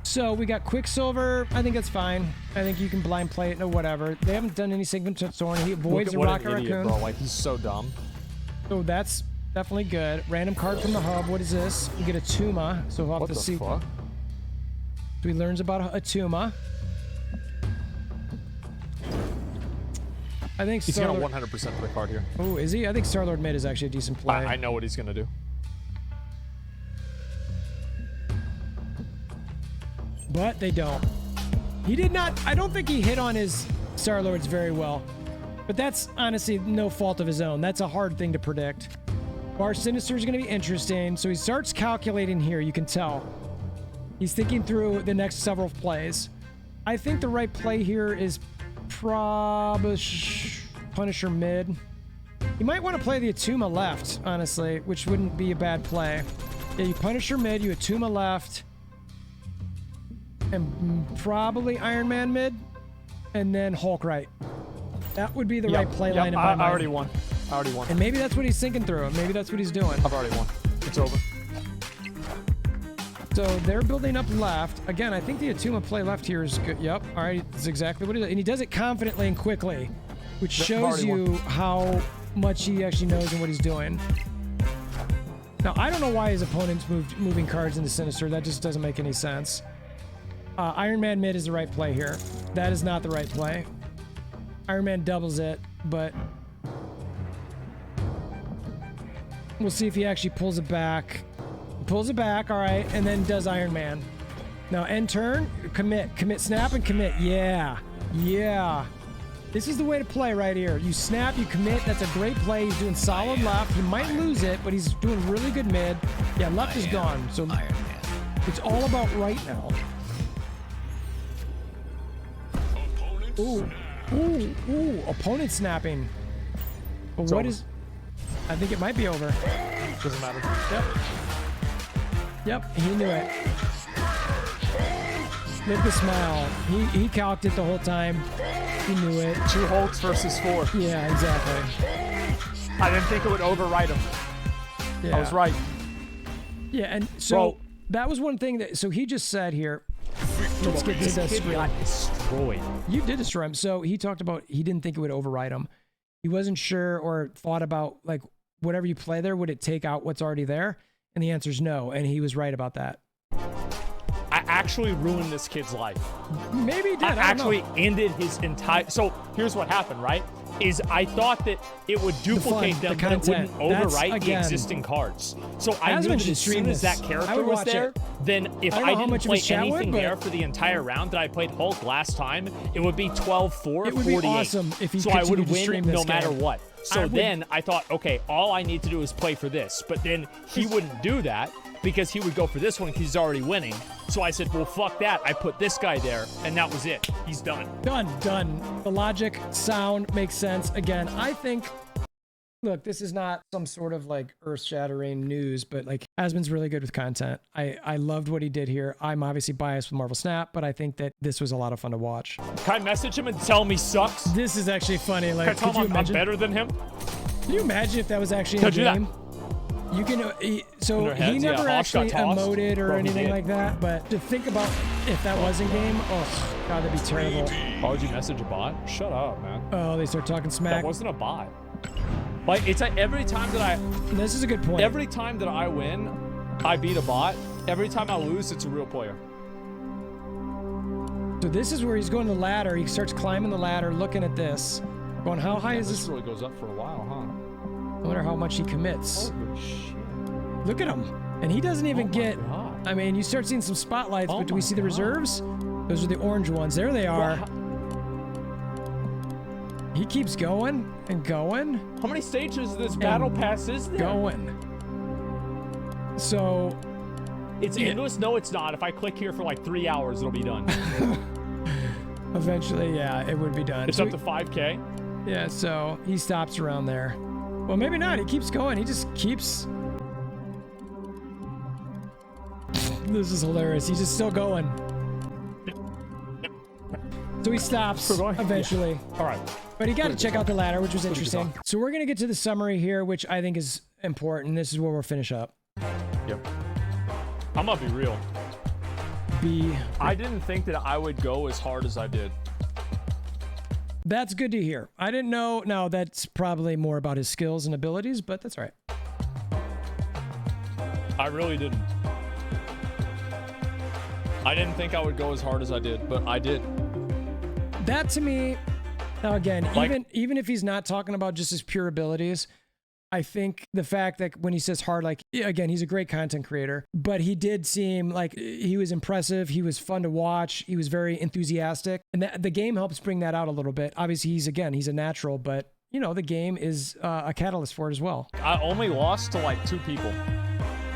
So we got Quicksilver. I think that's fine. I think you can blind play it or whatever. They haven't done any Sigmund Thorn. He avoids the Rocket Raccoon. Bro. Like, he's so dumb. So that's definitely good. Random card from the hub. What is this? We get a Tuma. So we'll have to see. Fuck? So he learns about a Tuma. I think He's Star-Lord... gonna 100% play card here. Oh, is he? I think Star-Lord mid is actually a decent play. I know what he's gonna do. But they don't. He did not... I don't think he hit on his Star-Lords very well. But that's honestly no fault of his own. That's a hard thing to predict. Bar Sinister is going to be interesting. So he starts calculating here. You can tell. He's thinking through the next several plays. I think the right play here is probably Punisher mid. You might want to play the Atuma left, honestly, which wouldn't be a bad play. Yeah, you Punisher mid, you Atuma left. And probably Iron Man mid, and then Hulk right. That would be the right play line in my mind. I already won. I already won. And maybe that's what he's thinking through. Maybe that's what he's doing. I've already won. It's over. So they're building up left. Again, I think the Atuma play left here is good. Yep. All right. That's exactly what he does. And he does it confidently and quickly, which shows you how much he actually knows and what he's doing. Now, I don't know why his opponent's moving cards into Sinister. That just doesn't make any sense. Iron Man mid is the right play here. That is not the right play. Iron Man doubles it, but we'll see if he actually pulls it back. He pulls it back, all right, and then does Iron Man. Now, end turn, commit, snap, and commit. Yeah, yeah. This is the way to play right here. You snap, you commit. That's a great play. He's doing solid left. He might lose it, but he's doing really good mid. Yeah, left is gone. So it's all about right now. Ooh, ooh, ooh, opponent snapping. But what is... I think it might be over. Doesn't matter. Yep. Yep, he knew it. Look at the smile. He calced it the whole time. He knew it. 2 Hulks versus 4. Yeah, exactly. I didn't think it would overwrite him. Yeah. I was right. Yeah, and so that was one thing that... So he just said here... Let's get to this. Got destroyed. You did destroy him. So he talked about he didn't think it would override him. He wasn't sure or thought about, like, whatever you play there, would it take out what's already there? And the answer is no. And he was right about that. I actually ruined this kid's life. Maybe he did. I actually ended his entire... So here's what happened, right? Is I thought that it would duplicate them, but it wouldn't overwrite the existing cards. So I knew that as soon as that character was there, then if I didn't play anything there for the entire round that I played Hulk last time, it would be 12-4, it would 48. Be awesome if you so I would win no matter what. So then I thought, okay, all I need to do is play for this. But then he wouldn't do that because he would go for this one because he's already winning. So I said, well, fuck that. I put this guy there, and that was it. He's done. Done. The logic, sound makes sense. Again, I think, look, this is not some sort of like earth-shattering news, but like Asmon's really good with content. I loved what he did here. I'm obviously biased with Marvel Snap, but I think that this was a lot of fun to watch. Can I message him and tell him he sucks? This is actually funny. Like, Can I tell him I'm better than him? Can you imagine if that was actually in the game? You can, so he never actually emoted or anything like that, but to think about if that was in game, oh, God, that'd be terrible. Why would you message a bot? Shut up, man. Oh, they start talking smack. That wasn't a bot. Like, it's like every time that I... This is a good point. Every time that I win, I beat a bot. Every time I lose, it's a real player. So this is where he's going to the ladder. He starts climbing the ladder, looking at this. Going, how high is this? This really goes up for a while, huh? wonder how much he commits. Holy shit. Look at him. And he doesn't even get, God. I mean, you start seeing some spotlights, Oh but do we my see the God. reserves? Those are the orange ones. There they are. He keeps going and going. How many stages of this battle pass is there? Going. So, It's endless? No, it's not. If I click here for like 3 hours, it'll be done. eventually, yeah, it would be done. It's So up to 5K. yeah, so he stops around there. Well, maybe not. He keeps going. He just keeps... This is hilarious. He's just still going. So he stops We're going? eventually. All right. But he got to check out the ladder, which was interesting. on. So we're going to get to the summary here, which I think is important. This is where we'll finish up. Yep. I'm gonna be real. I didn't think that I would go as hard as I did. That's good to hear. I didn't know. Now, that's probably more about his skills and abilities, but that's all right. I really didn't. I didn't think I would go as hard as I did, but I did. That to me, now again, Like- even if he's not talking about just his pure abilities, I think the fact that when he says hard, like, yeah, again, he's a great content creator, but he did seem like he was impressive. He was fun to watch. He was very enthusiastic. And the game helps bring that out a little bit. Obviously, he's a natural, but you know, the game is a catalyst for it as well. I only lost to like 2 people.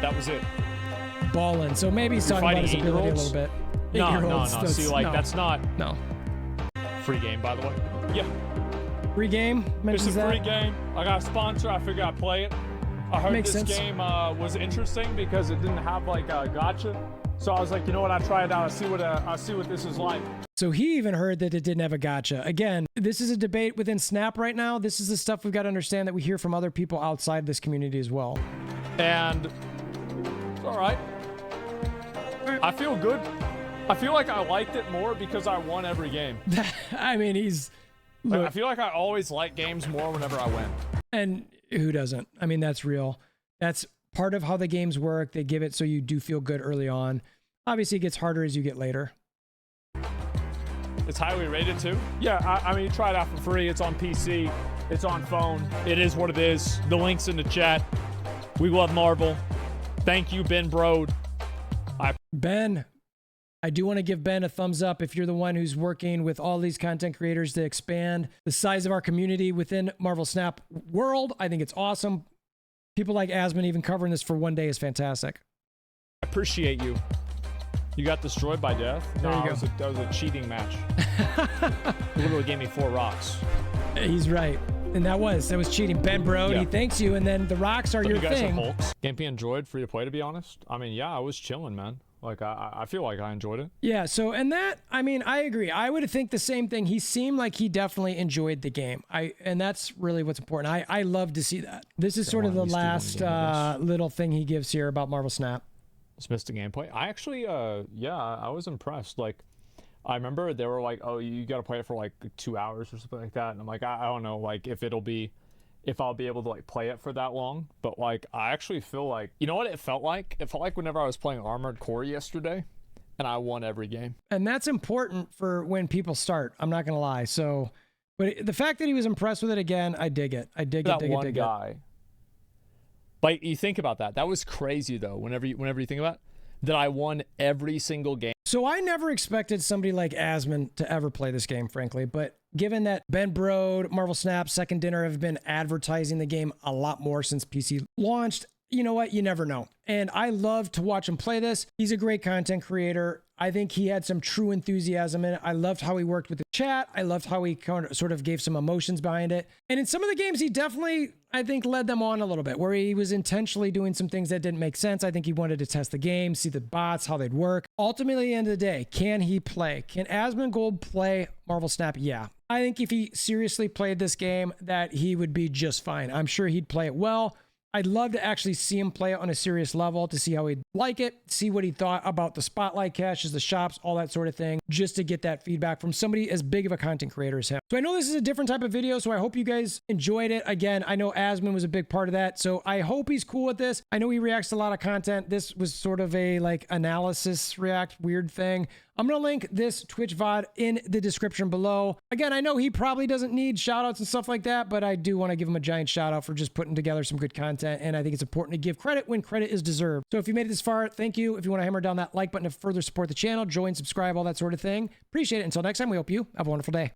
That was it. Ballin'. So maybe he's talking about his fighting ability a 8-year-olds? little bit. No. 8-year-olds, See, like, no, that's not no. free game, by the way. Yeah. Free game It's mentions a free that. game. I got a sponsor. I figured I'd play it. I heard Makes this sense. game was interesting because it didn't have like a gotcha. So I was like, you know what? I'll try it out. I'll see what this is like. So he even heard that it didn't have a gotcha. Again, this is a debate within Snap right now. This is the stuff we've got to understand that we hear from other people outside this community as well. And it's all right. I feel good. I feel like I liked it more because I won every game. I mean, he's... Like, I Look, feel like I always like games more whenever I win. and who doesn't? I mean, that's real. That's part of how the games work. They give it so you do feel good early on. Obviously, it gets harder as you get later. It's highly rated too. Yeah, I mean, try it out for free. It's on PC. It's on phone. It is what it is. The link's in the chat. We love Marvel. Thank you, Ben Brode. Ben, I do want to give Ben a thumbs up if you're the one who's working with all these content creators to expand the size of our community within Marvel Snap world. I think it's awesome. People like Asmon even covering this for one day is fantastic. I appreciate you. You got destroyed by death? There you go. That was a cheating match. It literally gave me 4 rocks. He's right. And that was cheating. Ben Brode, Yeah. he thanks you, and then the rocks are So your you guys thing. have Hulks. Gameplay enjoyed, free to play, to be honest. I mean, yeah, I was chilling, man. Like, I feel like I enjoyed it. Yeah, so, and that, I mean, I agree. I would think the same thing. He seemed like he definitely enjoyed the game. And that's really what's important. I love to see that. This is sort of the at least do one last game of little thing he gives here about Marvel Snap. Just missed the gameplay. I actually, yeah, I was impressed. Like, I remember they were like, oh, you got to play it for like 2 hours or something like that. And I'm like, I don't know, like, if I'll be able to like play it for that long. But like, I actually feel like, you know what it felt like? It felt like whenever I was playing Armored Core yesterday and I won every game. And that's important for when people start. I'm not going to lie. So, but the fact that he was impressed with it again, I dig it. I dig That it, one dig guy. Like, you think about that. That was crazy though. Whenever you think about it, that I won every single game. So I never expected somebody like Asmon to ever play this game, frankly. But given that Ben Brode, Marvel Snap, Second Dinner have been advertising the game a lot more since PC launched, you know what? You never know. And I love to watch him play this. He's a great content creator. I think he had some true enthusiasm in it. I loved how he worked with the chat. I loved how he sort of gave some emotions behind it. And in some of the games, he definitely, I think, led them on a little bit, where he was intentionally doing some things that didn't make sense. I think he wanted to test the game, see the bots, how they'd work. Ultimately, at the end of the day, can he play? Can Asmongold play Marvel Snap? Yeah. I think if he seriously played this game, that he would be just fine. I'm sure he'd play it well. I'd love to actually see him play it on a serious level to see how he'd like it, see what he thought about the spotlight caches, the shops, all that sort of thing, just to get that feedback from somebody as big of a content creator as him. So I know this is a different type of video, so I hope you guys enjoyed it. Again, I know Asmon was a big part of that, so I hope he's cool with this. I know he reacts to a lot of content. This was sort of a like analysis react weird thing. I'm going to link this Twitch VOD in the description below. Again, I know he probably doesn't need shout outs and stuff like that, but I do want to give him a giant shout out for just putting together some good content. And I think it's important to give credit when credit is deserved. So if you made it this far, thank you. If you want to hammer down that like button to further support the channel, join, subscribe, all that sort of thing. Appreciate it. Until next time, we hope you have a wonderful day.